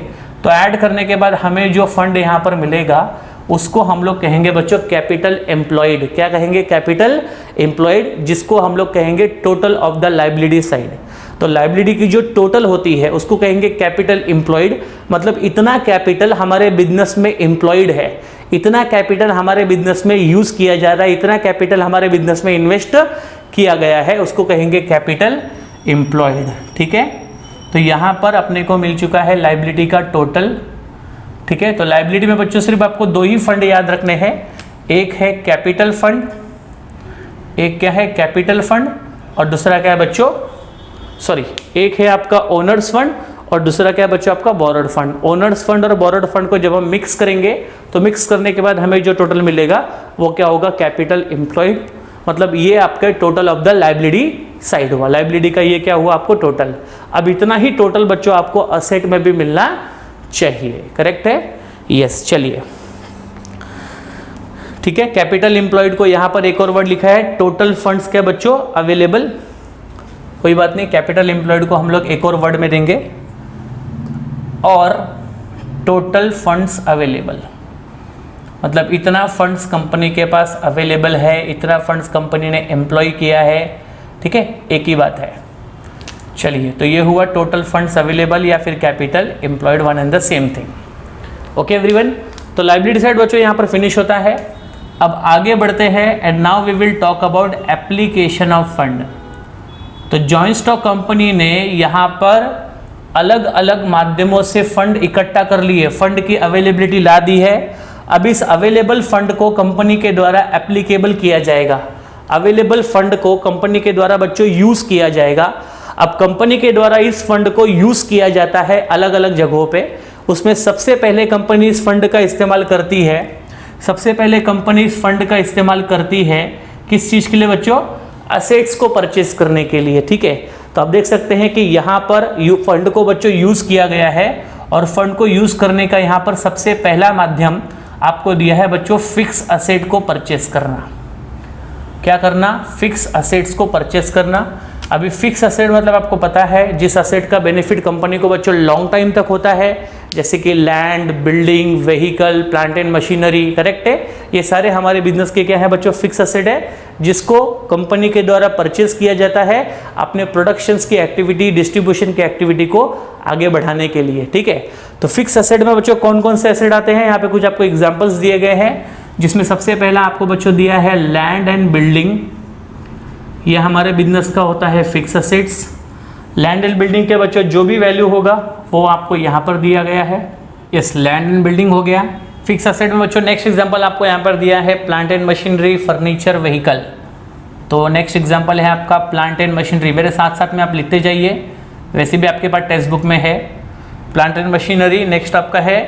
A: तो ऐड करने के बाद हमें जो फंड यहाँ पर मिलेगा उसको हम लोग कहेंगे बच्चों कैपिटल एम्प्लॉयड। क्या कहेंगे? कैपिटल एम्प्लॉयड, जिसको हम लोग कहेंगे total of the liability side. तो लायबिलिटी की जो टोटल होती है उसको कहेंगे कैपिटल एम्प्लॉयड, मतलब इतना कैपिटल हमारे बिजनेस में एम्प्लॉयड है, इतना कैपिटल हमारे बिजनेस में यूज किया जा रहा है, इतना कैपिटल हमारे बिजनेस में इन्वेस्ट किया गया है, उसको कहेंगे कैपिटल एम्प्लॉयड। ठीक है, तो यहां पर अपने को मिल चुका है लायबिलिटी का टोटल। ठीक है, तो लायबिलिटी में बच्चों सिर्फ आपको 2 ही फंड याद रखने हैं, एक है कैपिटल फंड, एक क्या है? कैपिटल फंड, और दूसरा क्या है बच्चों? सॉरी, एक है आपका ओनर्स फंड और दूसरा क्या है बच्चों? आपका बोरोड फंड। ओनर्स फंड और बोरोड फंड को जब हम मिक्स करेंगे तो मिक्स करने के बाद हमें जो टोटल मिलेगा वो क्या होगा? Capital employed. मतलब ये आपका total of the liability side हुआ, लायबिलिटी का ये क्या हुआ आपको? टोटल। अब इतना ही टोटल बच्चों आपको असेट में भी मिलना चाहिए। करेक्ट है? यस। चलिए, ठीक है, कैपिटल एम्प्लॉयड को यहां पर एक और वर्ड लिखा है टोटल फंड्स क्या बच्चों? अवेलेबल। कोई बात नहीं, कैपिटल एम्प्लॉयड को हम लोग एक और वर्ड में देंगे, और टोटल फंड्स अवेलेबल, मतलब इतना फंड्स कंपनी के पास अवेलेबल है, इतना फंड्स कंपनी ने एम्प्लॉय किया है। ठीक है, एक ही बात है। चलिए, तो ये हुआ टोटल फंड्स अवेलेबल या फिर capital employed, one and the same thing. Okay everyone, तो लायबिलिटी साइड बच्चों यहाँ पर फिनिश होता है। अब आगे बढ़ते हैं and now we will talk about application of fund. तो जॉइंट स्टॉक कंपनी ने यहाँ पर अलग अलग माध्यमों से फंड इकट्ठा कर लिए, फंड की अवेलेबिलिटी ला दी है। अब इस अवेलेबल फंड को कंपनी के द्वारा एप्लीकेबल किया जाएगा, अवेलेबल फंड को कंपनी के द्वारा बच्चों यूज किया जाएगा। अब कंपनी के द्वारा इस फंड को यूज किया जाता है अलग अलग जगहों पे। उसमें सबसे पहले कंपनी इस फंड का इस्तेमाल करती है, सबसे पहले कंपनी इस फंड का इस्तेमाल करती है किस चीज के लिए बच्चों? असेट्स को परचेस करने के लिए, ठीक है। तो आप देख सकते हैं कि यहाँ पर फंड को बच्चों यूज किया गया है और फंड को यूज करने का यहाँ पर सबसे पहला माध्यम आपको दिया है बच्चों, फिक्स असेट को परचेस करना। क्या करना? फिक्स असेट्स को परचेस करना। अभी फिक्स असेट मतलब आपको पता है जिस असेट का बेनिफिट कंपनी को बच्चों लॉन्ग टाइम तक होता है, जैसे कि land, building, vehicle, plant and machinery, correct है। ये सारे हमारे बिजनेस के क्या है बच्चों? फिक्स असेट है, जिसको कंपनी के द्वारा परचेस किया जाता है अपने प्रोडक्शंस की एक्टिविटी, डिस्ट्रीब्यूशन की एक्टिविटी को आगे बढ़ाने के लिए, ठीक है। तो फिक्स असेट में बच्चों कौन कौन से असेट आते हैं? यहाँ पे कुछ आपको एग्जाम्पल्स दिए गए हैं, जिसमें सबसे पहला आपको बच्चों दिया है लैंड एंड बिल्डिंग। यह हमारे बिजनेस का होता है fix assets. Land and building के बच्चों जो भी वैल्यू होगा वो आपको यहाँ पर दिया गया है। यस, लैंड एंड बिल्डिंग हो गया फिक्स असेट में बच्चों। नेक्स्ट एग्जांपल आपको यहाँ पर दिया है plant and machinery, furniture, vehicle. तो नेक्स्ट एग्जांपल है आपका प्लांट एंड मशीनरी। मेरे साथ साथ में आप लिखते जाइए, वैसे भी आपके पास टेक्स्ट बुक में है प्लांट एंड मशीनरी। नेक्स्ट आपका है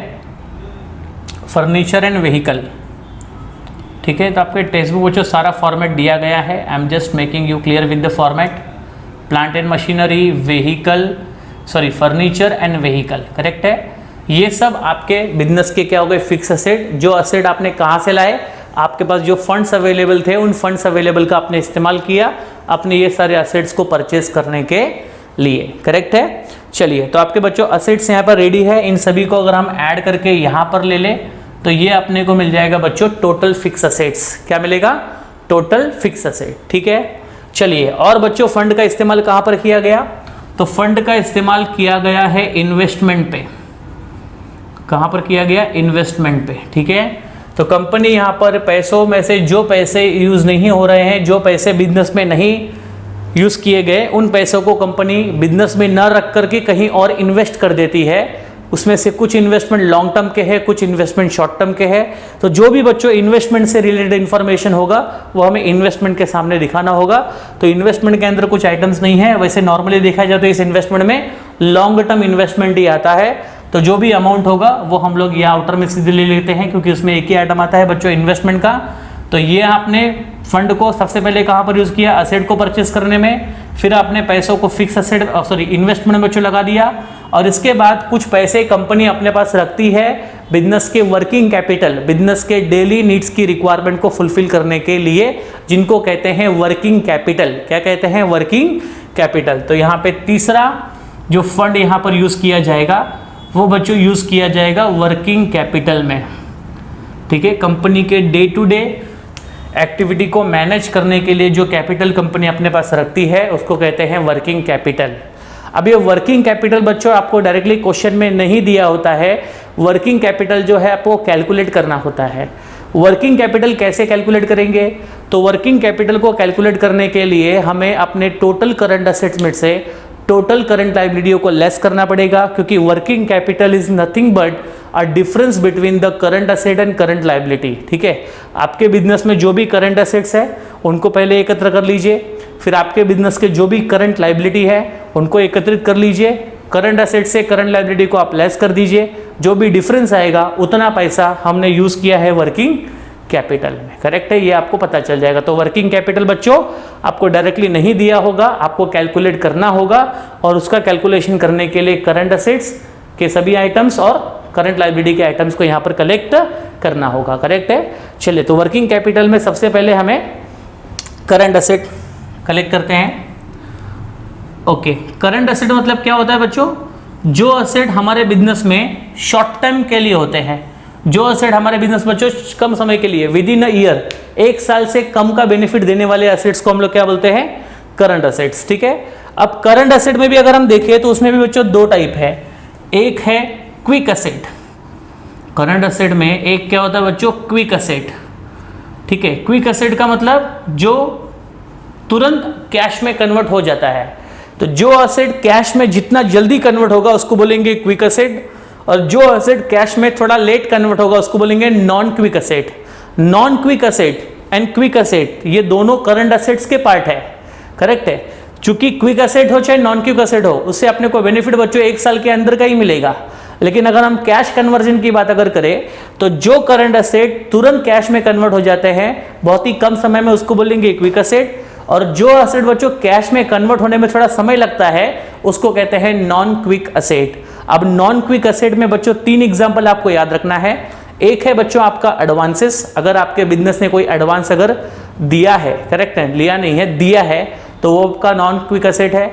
A: फर्नीचर एंड व्हीकल, ठीक है। तो आपके टेक्स्ट बुक बच्चों सारा फॉर्मेट दिया गया है। I am just making you clear with the format. Plant and machinery, vehicle, sorry furniture and vehicle, correct है। ये सब आपके बिजनेस के क्या हो गए? Fix asset. जो असेट आपने कहाँ से लाए? आपके पास जो फंड्स अवेलेबल थे उन फंड्स अवेलेबल का आपने इस्तेमाल किया अपने ये सारे असेट्स को परचेस करने के लिए, करेक्ट है। चलिए, तो आपके बच्चों असेट्स यहाँ पर रेडी है। इन सभी को अगर हम ऐड करके यहाँ पर ले लें तो ये अपने को मिल जाएगा बच्चों टोटल फिक्स असेट्स। क्या मिलेगा? टोटल फिक्स असेट, ठीक है। चलिए, और बच्चों फंड का इस्तेमाल कहाँ पर किया गया? तो फंड का इस्तेमाल किया गया है इन्वेस्टमेंट पे। कहाँ पर किया गया? इन्वेस्टमेंट पे, ठीक है। तो कंपनी यहाँ पर पैसों में से जो पैसे यूज नहीं हो रहे हैं, जो पैसे बिजनेस में नहीं यूज किए गए, उन पैसों को कंपनी बिजनेस में न रख करके कहीं और इन्वेस्ट कर देती है। उसमें से कुछ इन्वेस्टमेंट लॉन्ग टर्म के हैं, कुछ इन्वेस्टमेंट शॉर्ट टर्म के हैं। तो जो भी बच्चों इन्वेस्टमेंट से रिलेटेड इन्फॉर्मेशन होगा वो हमें इन्वेस्टमेंट के सामने दिखाना होगा। तो इन्वेस्टमेंट के अंदर कुछ आइटम्स नहीं है, वैसे नॉर्मली देखा जाए तो इस इन्वेस्टमेंट में लॉन्ग टर्म इन्वेस्टमेंट ही आता है। तो जो भी अमाउंट होगा वो हम लोग ये आउटर में सीधे ले लेते हैं, क्योंकि उसमें एक ही आइटम आता है बच्चों इन्वेस्टमेंट का। तो ये आपने फंड को सबसे पहले कहाँ पर यूज किया? असेट को परचेस करने में। फिर आपने पैसों को फिक्स असेट सॉरी इन्वेस्टमेंट में बच्चों लगा दिया, और इसके बाद कुछ पैसे कंपनी अपने पास रखती है बिजनेस के वर्किंग कैपिटल, बिजनेस के डेली नीड्स की रिक्वायरमेंट को फुलफिल करने के लिए, जिनको कहते हैं वर्किंग कैपिटल। क्या कहते हैं? Working capital. तो यहाँ पे तीसरा जो फंड यहाँ पर यूज किया जाएगा वो बच्चों यूज किया जाएगा वर्किंग कैपिटल में, ठीक है। कंपनी के डे टू डे एक्टिविटी को मैनेज करने के लिए जो कैपिटल कंपनी अपने पास रखती है उसको कहते हैं वर्किंग कैपिटल। अब ये वर्किंग कैपिटल बच्चों आपको डायरेक्टली क्वेश्चन में नहीं दिया होता है। वर्किंग कैपिटल जो है आपको कैलकुलेट करना होता है। वर्किंग कैपिटल कैसे कैलकुलेट करेंगे? तो वर्किंग कैपिटल को कैलकुलेट करने के लिए हमें अपने टोटल करंट असेट्स में से टोटल करंट लायबिलिटी को लेस करना पड़ेगा, क्योंकि working capital is nothing but a difference between the current asset and current liability, ठीक है। आपके बिजनेस में जो भी करंट असेट्स है उनको पहले एकत्र कर लीजिए, फिर आपके बिजनेस के जो भी करंट लायबिलिटी है उनको एकत्रित कर लीजिए। करंट असेट से करंट लायबिलिटी को आप लेस कर दीजिए, जो भी डिफरेंस आएगा उतना पैसा हमने यूज किया है वर्किंग कैपिटल में, करेक्ट है। ये आपको पता चल जाएगा। तो वर्किंग कैपिटल बच्चों आपको डायरेक्टली नहीं दिया होगा, आपको कैलकुलेट करना होगा, और उसका कैलकुलेशन करने के लिए करंट असेट्स के सभी आइटम्स और करंट लायबिलिटी के आइटम्स को यहाँ पर कलेक्ट करना होगा, करेक्ट है। चलिए, तो वर्किंग कैपिटल में सबसे पहले हमें करंट असेट कलेक्ट करते हैं। ओके, करंट असेट मतलब क्या होता है बच्चों? जो असेट हमारे बिजनेस में शॉर्ट टर्म के लिए होते हैं, जो असेट हमारे बिजनेस बच्चों कम समय के लिए, विद इन अ ईयर, एक साल से कम का बेनिफिट देने वाले असेट्स को हम लोग क्या बोलते हैं? करंट असेट्स, ठीक है। अब करंट असेट में भी अगर हम देखें तो उसमें भी बच्चों दो टाइप है। एक है क्विक असेट। करंट असेट में एक क्या होता है बच्चों, क्विक असेट। ठीक है, क्विक असेट का मतलब जो तुरंत कैश में कन्वर्ट हो जाता है। तो जो असेट कैश में जितना जल्दी कन्वर्ट होगा उसको बोलेंगे क्विक असेट, और जो असेट कैश में थोड़ा लेट कन्वर्ट होगा उसको बोलेंगे non quick asset. Non quick asset and quick asset ये दोनों करंट असेट्स के पार्ट है, करेक्ट है। चूंकि क्विक असेट हो चाहे नॉन क्विक असेट हो, उससे अपने को बेनिफिट बच्चों 1 साल के अंदर का ही मिलेगा। लेकिन अगर हम कैश कन्वर्जन की बात अगर करें तो जो करंट असेट तुरंत कैश में कन्वर्ट हो जाते हैं बहुत ही कम समय में, उसको बोलेंगे क्विक असेट। और जो असेट बच्चों कैश में कन्वर्ट होने में थोड़ा समय लगता है उसको कहते हैं नॉन क्विक असेट। अब नॉन क्विक असेट में बच्चों 3 एग्जांपल आपको याद रखना है। एक है बच्चों आपका एडवांसेस, अगर आपके बिजनेस ने कोई एडवांस अगर दिया है, करेक्ट है, लिया नहीं है, दिया है, तो वो आपका नॉन क्विक असेट है।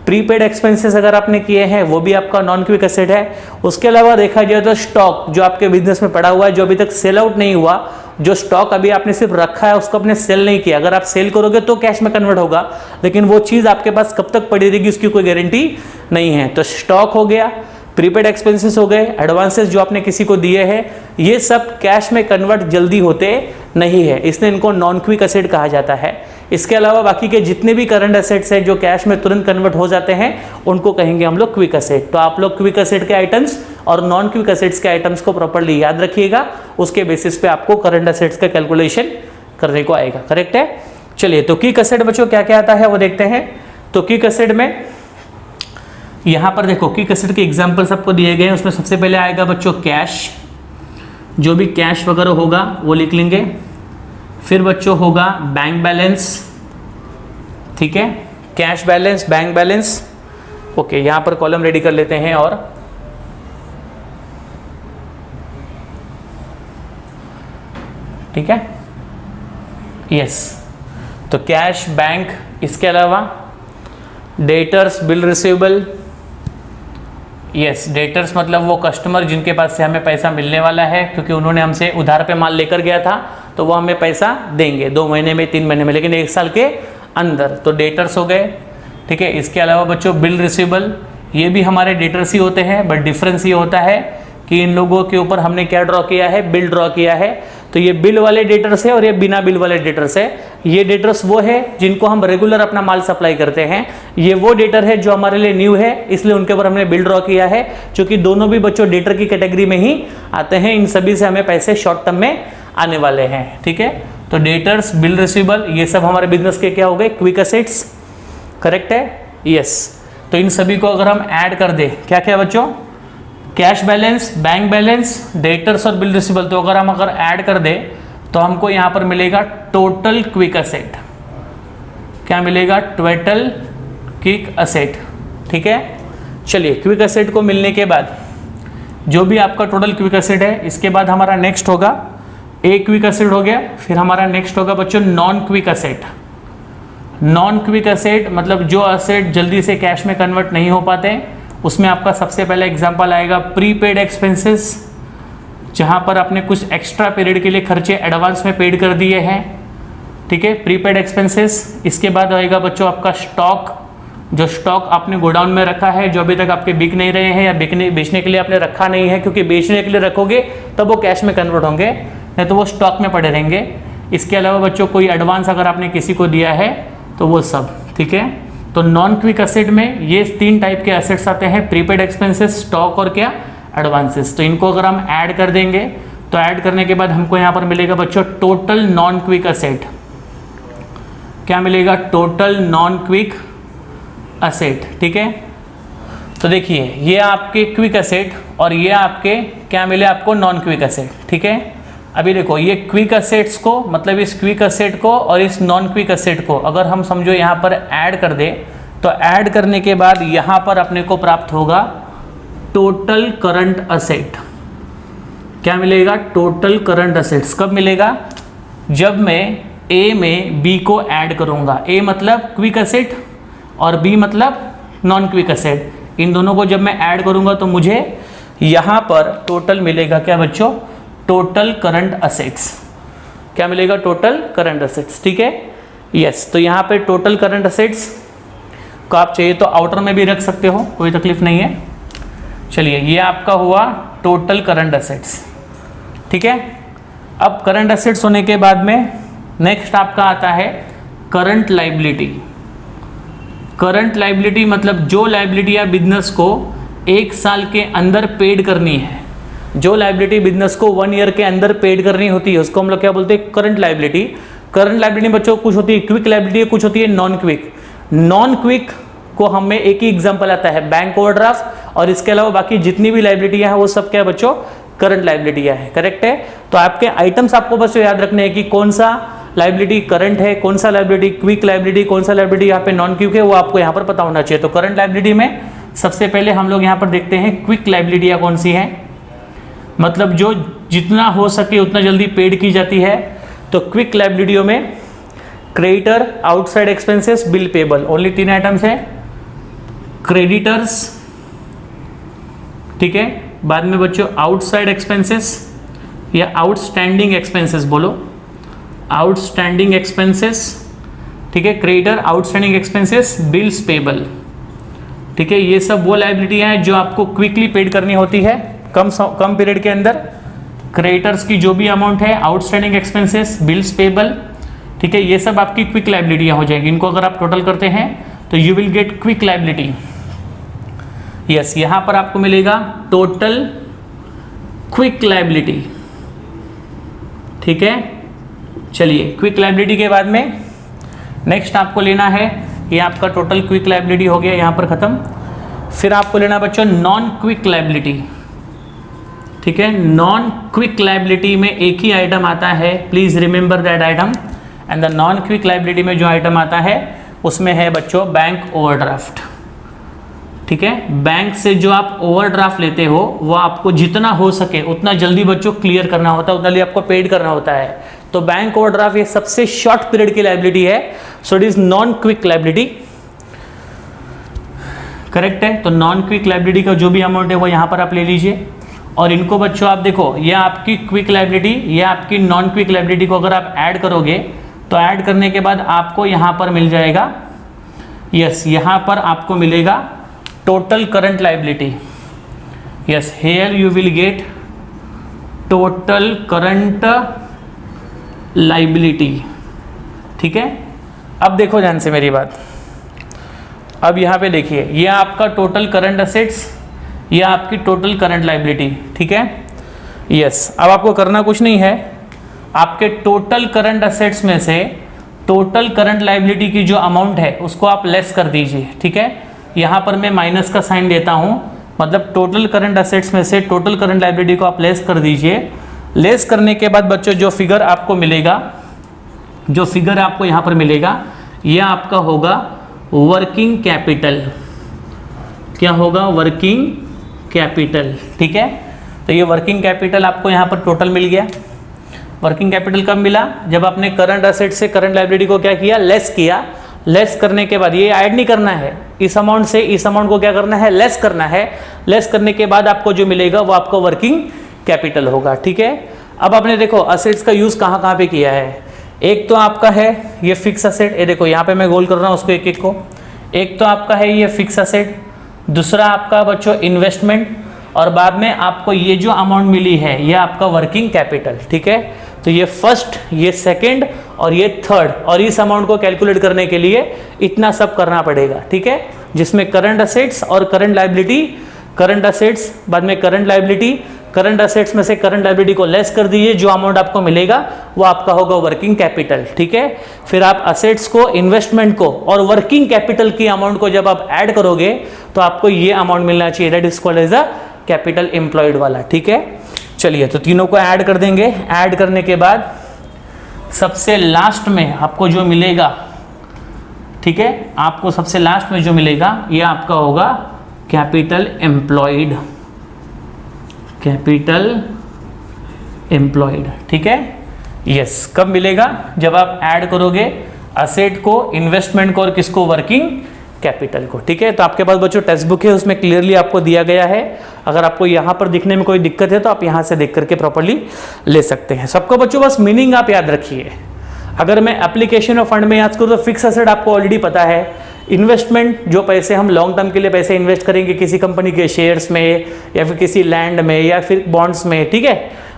A: प्रीपेड एक्सपेंसेस अगर आपने किए हैं वो भी आपका नॉन क्विक असेट है। उसके अलावा देखा जाए तो स्टॉक जो आपके बिजनेस में पड़ा हुआ है, जो अभी तक सेल आउट नहीं हुआ, जो स्टॉक अभी आपने सिर्फ रखा है उसको आपने सेल नहीं किया, अगर आप सेल करोगे तो कैश में कन्वर्ट होगा, लेकिन वो चीज आपके पास कब तक पड़ी रहेगी उसकी कोई गारंटी नहीं है। तो स्टॉक हो गया, प्रीपेड एक्सपेंसेस हो गए, एडवांसेस जो आपने किसी को दिए हैं, ये सब कैश में कन्वर्ट जल्दी होते नहीं है, इसलिए इनको नॉन क्विक असेट कहा जाता है। इसके अलावा बाकी के जितने भी करंट असेट्स हैं जो कैश में तुरंत कन्वर्ट हो जाते हैं उनको कहेंगे हम लोग क्विक असेट। तो आप लोग क्विक असेट के आइटम्स और नॉन क्विक असेट्स के आइटम्स को प्रॉपर्ली याद रखिएगा, उसके बेसिस पे आपको करंट असेट्स का कैलकुलेशन करने को आएगा, करेक्ट है। चलिए, तो क्विक असेट बच्चों क्या क्या आता है वो देखते हैं। तो क्विक असेट में यहाँ पर देखो क्विक असेट के एग्जाम्पल्स आपको दिए गए हैं। उसमें सबसे पहले आएगा बच्चों कैश, जो भी कैश वगैरह होगा वो लिख लेंगे। फिर बच्चों होगा बैंक बैलेंस, ठीक है, cash balance, bank balance, okay, यहाँ पर कॉलम रेडी कर लेते हैं। और ठीक है, यस, तो कैश, बैंक, इसके अलावा debtors, bill receivable, yes, debtors मतलब वो कस्टमर जिनके पास से हमें पैसा मिलने वाला है, क्योंकि उन्होंने हमसे उधार पे माल लेकर गया था तो वो हमें पैसा देंगे 2 महीने में, 3 महीने में, लेकिन 1 साल के अंदर, तो डेटर्स हो गए, ठीक है। इसके अलावा बच्चों बिल रिसीवेबल, ये भी हमारे डेटर्स ही होते हैं, बट डिफरेंस ये होता है कि इन लोगों के ऊपर हमने क्या ड्रॉ किया है, बिल ड्रॉ किया है। तो ये बिल वाले डेटर्स है और ये बिना बिल वाले डेटर्स है। ये डेटर्स वो है जिनको हम रेगुलर अपना माल सप्लाई करते हैं, ये वो डेटर है जो हमारे लिए न्यू है, इसलिए उनके ऊपर हमने बिल ड्रॉ किया है, क्योंकि दोनों भी बच्चों डेटर की कैटेगरी में ही आते हैं। इन सभी से हमें पैसे शॉर्ट टर्म में आने वाले हैं, ठीक है। तो डेटर्स, बिल रिसीवेबल, ये सब हमारे बिजनेस के क्या हो गए, क्विक असेट्स, करेक्ट है, यस। तो इन सभी को अगर हम ऐड कर दे, क्या क्या बच्चों, cash balance, bank balance, debtors और बिल रिसीवेबल, तो अगर ऐड कर दे तो हमको यहाँ पर मिलेगा टोटल क्विक असेट। क्या मिलेगा, टोटल क्विक असेट, ठीक है। चलिए, क्विक असेट को मिलने के बाद जो भी आपका टोटल क्विक असेट है, इसके बाद हमारा नेक्स्ट होगा, एक क्विक असेट हो गया, फिर हमारा नेक्स्ट होगा बच्चों non quick asset. Non quick asset मतलब जो असेट जल्दी से कैश में कन्वर्ट नहीं हो पाते, उसमें आपका सबसे पहला एग्जांपल आएगा प्रीपेड एक्सपेंसेस, जहां पर आपने कुछ एक्स्ट्रा पीरियड के लिए खर्चे एडवांस में पेड कर दिए हैं, ठीक है, प्रीपेड एक्सपेंसेस। इसके बाद आएगा बच्चों आपका स्टॉक, जो स्टॉक आपने गोडाउन में रखा है, जो अभी तक आपके बिक नहीं रहे हैं या बेचने के लिए आपने रखा नहीं है, क्योंकि बेचने के लिए रखोगे तब वो कैश में कन्वर्ट होंगे, नहीं तो वो स्टॉक में पड़े रहेंगे। इसके अलावा बच्चों कोई एडवांस अगर आपने किसी को दिया है तो वो सब, ठीक है। तो नॉन क्विक असेट में ये 3 टाइप के असेट्स आते हैं, प्रीपेड एक्सपेंसेस, स्टॉक और क्या, एडवांसेस। तो इनको अगर हम ऐड कर देंगे तो ऐड करने के बाद हमको यहाँ पर मिलेगा बच्चों टोटल नॉन क्विक असेट। क्या मिलेगा, टोटल नॉन क्विक असेट, ठीक है। तो देखिए, ये आपके क्विक असेट और ये आपके क्या मिले आपको, नॉन क्विक असेट, ठीक है। अभी देखो, ये क्विक असेट्स को मतलब इस क्विक असेट को और इस नॉन क्विक असेट को अगर हम समझो यहाँ पर ऐड कर दे, तो ऐड करने के बाद यहाँ पर अपने को प्राप्त होगा टोटल करंट असेट। क्या मिलेगा, टोटल करंट असेट्स। कब मिलेगा, जब मैं ए में बी को ऐड करूँगा। ए मतलब क्विक असेट और बी मतलब नॉन क्विक असेट। इन दोनों को जब मैं ऐड करूँगा तो मुझे यहाँ पर टोटल मिलेगा क्या बच्चों, टोटल करंट असेट्स। क्या मिलेगा, टोटल करंट असेट्स, ठीक है, यस। तो यहाँ पे टोटल करंट असेट्स को आप चाहिए तो आउटर में भी रख सकते हो, कोई तकलीफ नहीं है। चलिए, ये आपका हुआ टोटल करंट असेट्स। ठीक है। अब करंट एसेट्स होने के बाद में नेक्स्ट आपका आता है करंट लाइबिलिटी। करंट लाइबिलिटी मतलब जो लाइबिलिटी या बिजनेस को 1 साल के अंदर पेड करनी है, जो लाइबिलिटी बिजनेस को 1 ईयर के अंदर पेड करनी होती है उसको हम लोग क्या बोलते हैं, करंट लाइबिलिटी। करंट लाइबिलिटी बच्चों कुछ होती है क्विक लाइबिलिटी, कुछ होती है नॉन क्विक। नॉन क्विक को हमें एक ही एग्जांपल आता है बैंक ओवरड्राफ्ट, और इसके अलावा बाकी जितनी भी लाइबिलिटियां हैं वो सब क्या है बच्चों, करंट लाइबिलिटियां है। करेक्ट है। तो आपके आइटम्स आपको बस याद रखने हैं कि कौन सा लाइबिलिटी करंट है, कौन सा लाइबिलिटी क्विक लाइबिलिटी, कौन सा लाइबिलिटी यहाँ पे नॉन क्विक है, वो आपको यहाँ पर पता होना चाहिए। तो करंट लाइबिलिटी में सबसे पहले हम लोग यहाँ पर देखते हैं क्विक लाइबिलिटियां कौन सी है, मतलब जो जितना हो सके उतना जल्दी पेड की जाती है। तो क्विक लाइबिलिटियों में creditor, outside expenses, bill payable, only 3 items है। क्रेडिटर्स, ठीक है, बाद में बच्चों आउटसाइड एक्सपेंसेस या आउटस्टैंडिंग एक्सपेंसेस बोलो, आउटस्टैंडिंग एक्सपेंसेस, ठीक है, creditor, outstanding expenses, bills payable, ठीक है। ये सब वो लाइबिलिटियां हैं जो आपको क्विकली पेड करनी होती है कम पीरियड के अंदर। क्रेडिटर्स की जो भी अमाउंट है, आउटस्टैंडिंग एक्सपेंसेस, बिल्स पेबल, ठीक है, ये सब आपकी क्विक लाइबिलिटियां हो जाएंगी। इनको अगर आप टोटल करते हैं तो you will get quick liability. Yes, यहां पर आपको मिलेगा टोटल क्विक लाइबिलिटी, ठीक है। चलिए, क्विक लाइबिलिटी के बाद में नेक्स्ट आपको लेना है, ये आपका टोटल क्विक लाइबिलिटी हो गया यहां पर खत्म। फिर आपको लेना बच्चों नॉन क्विक लाइबिलिटी, ठीक है। नॉन क्विक लाइबिलिटी में एक ही आइटम आता है, please remember that item. And the non quick liability में जो आइटम आता है उसमें है बच्चों बैंक ओवरड्राफ्ट, ठीक है। बैंक से जो आप ओवरड्राफ्ट लेते हो वो आपको जितना हो सके उतना जल्दी बच्चों क्लियर करना होता है, उतना जल्दी आपको पेड करना होता है। तो बैंक ओवरड्राफ्ट ये सबसे शॉर्ट पीरियड की लाइबिलिटी है, so it is non quick liability. Correct है। तो नॉन क्विक लाइबिलिटी का जो भी अमाउंट है वो यहां पर आप ले लीजिए। और इनको बच्चों आप देखो, ये आपकी क्विक लाइबिलिटी, ये आपकी नॉन क्विक लाइबिलिटी को अगर आप ऐड करोगे तो ऐड करने के बाद आपको यहां पर मिल जाएगा, यस, यहां पर आपको मिलेगा total current liability. Yes, here you will get total current liability, ठीक है। अब देखो ध्यान से मेरी बात, अब यहां पे देखिए, ये आपका टोटल करंट असेट्स, ये आपकी टोटल करंट लाइबिलिटी, ठीक है। यस, अब आपको करना कुछ नहीं है, आपके टोटल करंट असेट्स में से टोटल करंट लाइबिलिटी की जो अमाउंट है उसको आप लेस कर दीजिए, ठीक है। यहाँ पर मैं माइनस का साइन देता हूँ, मतलब टोटल करंट असेट्स में से टोटल करंट लाइबिलिटी को आप लेस कर दीजिए। लेस करने के बाद बच्चों जो फिगर आपको मिलेगा, जो फिगर आपको यहाँ पर मिलेगा, यह आपका होगा वर्किंग कैपिटल। क्या होगा? वर्किंग कैपिटल, ठीक है। तो ये वर्किंग कैपिटल आपको यहाँ पर टोटल मिल गया। वर्किंग कैपिटल कब मिला? जब आपने करंट असेट से करंट लाइबिलिटी को क्या किया? लेस किया। लेस करने के बाद ये ऐड नहीं करना है, इस अमाउंट से इस अमाउंट को क्या करना है? लेस करना है। लेस करने के बाद आपको जो मिलेगा वो आपका वर्किंग कैपिटल होगा, ठीक है। अब आपने देखो असेट्स का यूज कहाँ कहाँ पे किया है। एक तो आपका है ये फिक्स असेट, ये देखो यहाँ पे मैं गोल कर रहा हूँ उसको एक एक को। एक तो आपका है ये फिक्स असेट, दूसरा आपका बच्चों इन्वेस्टमेंट, और बाद में आपको ये जो अमाउंट मिली है ये आपका वर्किंग कैपिटल, ठीक है। तो ये फर्स्ट, ये सेकंड और ये थर्ड, और इस अमाउंट को कैलकुलेट करने के लिए इतना सब करना पड़ेगा, ठीक है। जिसमें करंट असेट्स और करंट लाइबिलिटी, करंट असेट्स बाद में करंट लाइबिलिटी, करंट असेट्स में से करंट लाइबिलिटी को लेस कर दीजिए, जो अमाउंट आपको मिलेगा वो आपका होगा वर्किंग कैपिटल, ठीक है। फिर आप असेट्स को, इन्वेस्टमेंट को और वर्किंग कैपिटल की अमाउंट को जब आप ऐड करोगे तो आपको ये अमाउंट मिलना चाहिए, that is called as a capital employed वाला, ठीक है। चलिए तो तीनों को ऐड कर देंगे। ऐड करने के बाद सबसे लास्ट में आपको जो मिलेगा, ठीक है, आपको सबसे लास्ट में जो मिलेगा ये आपका होगा कैपिटल एम्प्लॉयड, कैपिटल एम्प्लॉयड, ठीक है। यस, कब मिलेगा? जब आप ऐड करोगे असेट को, इन्वेस्टमेंट को और किसको? वर्किंग कैपिटल को, ठीक है। तो आपके पास बच्चों टेक्स्ट बुक है, उसमें क्लियरली आपको दिया गया है। अगर आपको यहाँ पर दिखने में कोई दिक्कत है तो आप यहाँ से देख करके प्रॉपर्ली ले सकते हैं। सबको बच्चों बस मीनिंग आप याद रखिए। अगर मैं एप्लीकेशन ऑफ फंड में याद करूँ तो फिक्स असेट आपको ऑलरेडी पता है। इन्वेस्टमेंट, जो पैसे हम लॉन्ग टर्म के लिए पैसे इन्वेस्ट करेंगे किसी कंपनी के शेयर्स में या फिर किसी लैंड में या फिर बॉन्ड्स में, ठीक है।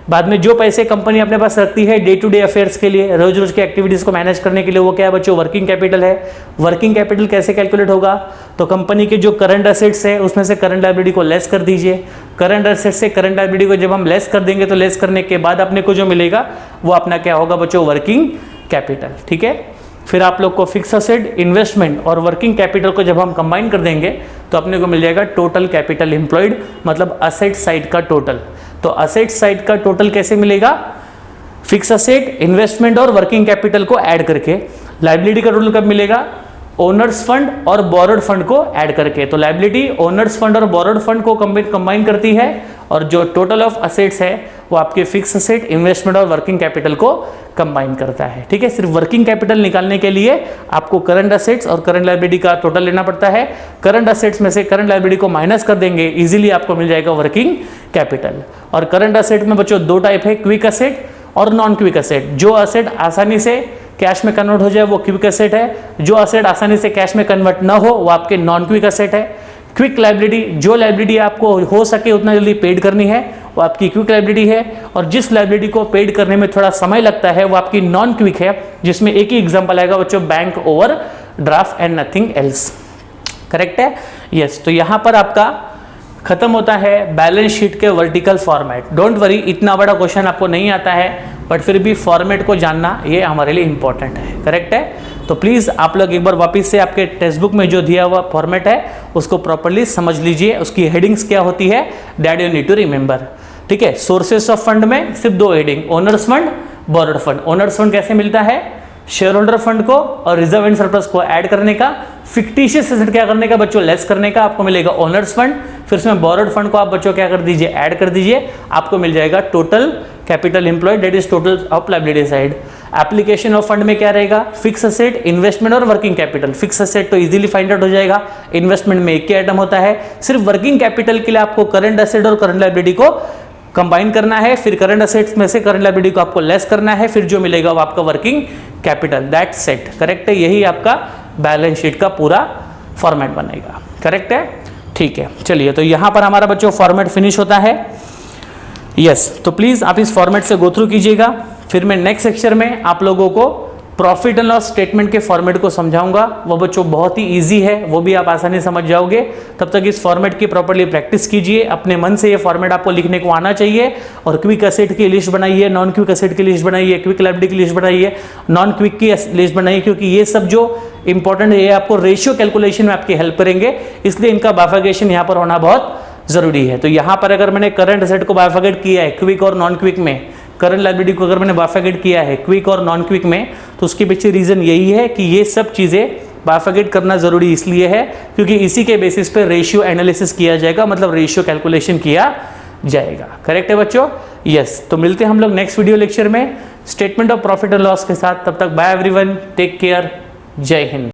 A: बाद में जो पैसे कंपनी अपने पास रखती है डे टू डे अफेयर्स के लिए, रोज रोज की एक्टिविटीज को मैनेज करने के लिए, वो क्या है बच्चों, वर्किंग कैपिटल है। वर्किंग कैपिटल कैसे कैलकुलेट होगा, तो कंपनी के जो करंट असेट्स है उसमें से करंट लायबिलिटी को लेस कर दीजिए। करंट असेट से करंट लायबिलिटी को जब हम लेस कर देंगे तो लेस करने के बाद अपने को जो मिलेगा वो अपना क्या होगा बच्चों, वर्किंग कैपिटल। ठीक है, फिर आप लोग को फिक्स असेट, इन्वेस्टमेंट और वर्किंग कैपिटल को जब हम कंबाइन कर देंगे तो अपने को मिल जाएगा टोटल कैपिटल एम्प्लॉयड, मतलब असेट साइड का टोटल। तो असेट साइड का टोटल कैसे मिलेगा, फिक्स असेट, इन्वेस्टमेंट और वर्किंग कैपिटल को ऐड करके। लायबिलिटी का टोटल कब मिलेगा, ओनर्स फंड और बोरोड फंड को ऐड करके। तो लायबिलिटी ओनर्स फंड और बोरोड फंड को कंबाइन करती है और जो टोटल ऑफ असेट्स है वो आपके फिक्स असेट, इन्वेस्टमेंट और वर्किंग कैपिटल को कंबाइन करता है। ठीक है, सिर्फ वर्किंग कैपिटल निकालने के लिए आपको करंट असेट्स और करंट लायबिलिटी का टोटल लेना पड़ता है। करंट असेट्स में से करंट लायबिलिटी को माइनस कर देंगे, इजीली आपको मिल जाएगा वर्किंग कैपिटल। और करंट असेट में बच्चों दो टाइप है, क्विक असेट और नॉन क्विक असेट। जो असेट आसानी से कैश में कन्वर्ट हो जाए वो क्विक असेट है, जो असेट आसानी से कैश में कन्वर्ट ना हो वो आपके नॉन क्विक असेट है। क्विक लायबिलिटी, जो लायबिलिटी आपको हो सके उतना जल्दी पेड करनी है वो आपकी क्विक लायबिलिटी है, और जिस लायबिलिटी को पेड करने में थोड़ा समय लगता है वो आपकी नॉन क्विक है, जिसमें एक ही एग्जांपल आएगा बच्चों, bank over draft and nothing else. Correct है, यस। तो यहां पर आपका खत्म होता है बैलेंस शीट के वर्टिकल फॉर्मेट। डोंट वरी, इतना बड़ा क्वेश्चन आपको नहीं आता है, बट फिर भी फॉर्मेट को जानना ये हमारे लिए इंपॉर्टेंट है। करेक्ट है, तो प्लीज़ आप लोग एक बार वापस से आपके टेक्स्ट बुक में जो दिया हुआ फॉर्मेट है उसको प्रॉपर्ली समझ लीजिए, उसकी हेडिंग्स क्या होती है that you need to remember. ठीक है, सोर्सेस ऑफ फंड में सिर्फ दो heading, owners fund, borrowed fund. Owners fund कैसे मिलता है, शेयर होल्डर फंड को और रिजर्व एंड सरप्लस को ऐड करने का, फिक्टिशियस एसेट क्या करने का बच्चों, लेस करने का, आपको मिलेगा ओनर्स फंड। फिर उसमें बोरोड फंड को आप बच्चों क्या कर दीजिए, ऐड कर दीजिए, आपको मिल जाएगा total capital employed, that is total of liability side. Application of fund में क्या रहेगा, फिक्स असेट, इन्वेस्टमेंट और वर्किंग कैपिटल। फिक्स असेट तो इजीली फाइंड आउट हो जाएगा, इन्वेस्टमेंट में एक ही आइटम होता है। सिर्फ वर्किंग कैपिटल के लिए आपको करंट असेट और करंट लायबिलिटी को कंबाइन करना है, फिर करंट असेट्स में से करंट लायबिलिटी को आपको लेस करना है, फिर जो मिलेगा वो आपका working capital, that set. Correct है, यही आपका बैलेंस शीट का पूरा फॉर्मेट बनेगा। करेक्ट है, ठीक है। चलिए, तो यहां पर हमारा बच्चों फॉर्मेट फिनिश होता है। यस, तो प्लीज आप इस फॉर्मेट से गो थ्रू कीजिएगा। फिर मैं नेक्स्ट सेक्शन में आप लोगों को प्रॉफिट एंड लॉस स्टेटमेंट के फॉर्मेट को समझाऊंगा। वो बच्चों बहुत ही इजी है, वो भी आप आसानी समझ जाओगे। तब तक इस फॉर्मेट की प्रॉपर्ली प्रैक्टिस कीजिए, अपने मन से ये फॉर्मेट आपको लिखने को आना चाहिए। और क्विक असेट की लिस्ट बनाइए, नॉन क्विक असेट की लिस्ट बनाइए, क्विक लायबिलिटी की लिस्ट बनाइए, नॉन क्विक की लिस्ट बनाइए, क्योंकि ये सब जो इंपॉर्टेंट है ये आपको रेशियो कैलकुलेशन में आपकी हेल्प करेंगे, इसलिए इनका बाइफरकेशन यहाँ पर होना बहुत जरूरी है। तो यहाँ पर अगर मैंने करंट असेट को बाइफरकेट किया है क्विक और नॉन क्विक में, करंट लायबिलिटी को अगर मैंने बाइफरकेट किया है क्विक और नॉन क्विक में, तो उसके पीछे रीजन यही है कि ये सब चीजें बाइफरकेट करना जरूरी इसलिए है क्योंकि इसी के बेसिस पे रेशियो एनालिसिस किया जाएगा, मतलब रेशियो कैलकुलेशन किया जाएगा। करेक्ट है बच्चों, यस। तो मिलते हैं हम लोग नेक्स्ट वीडियो लेक्चर में statement of profit and loss के साथ। तब तक बाय एवरीवन, टेक केयर, जय हिंद।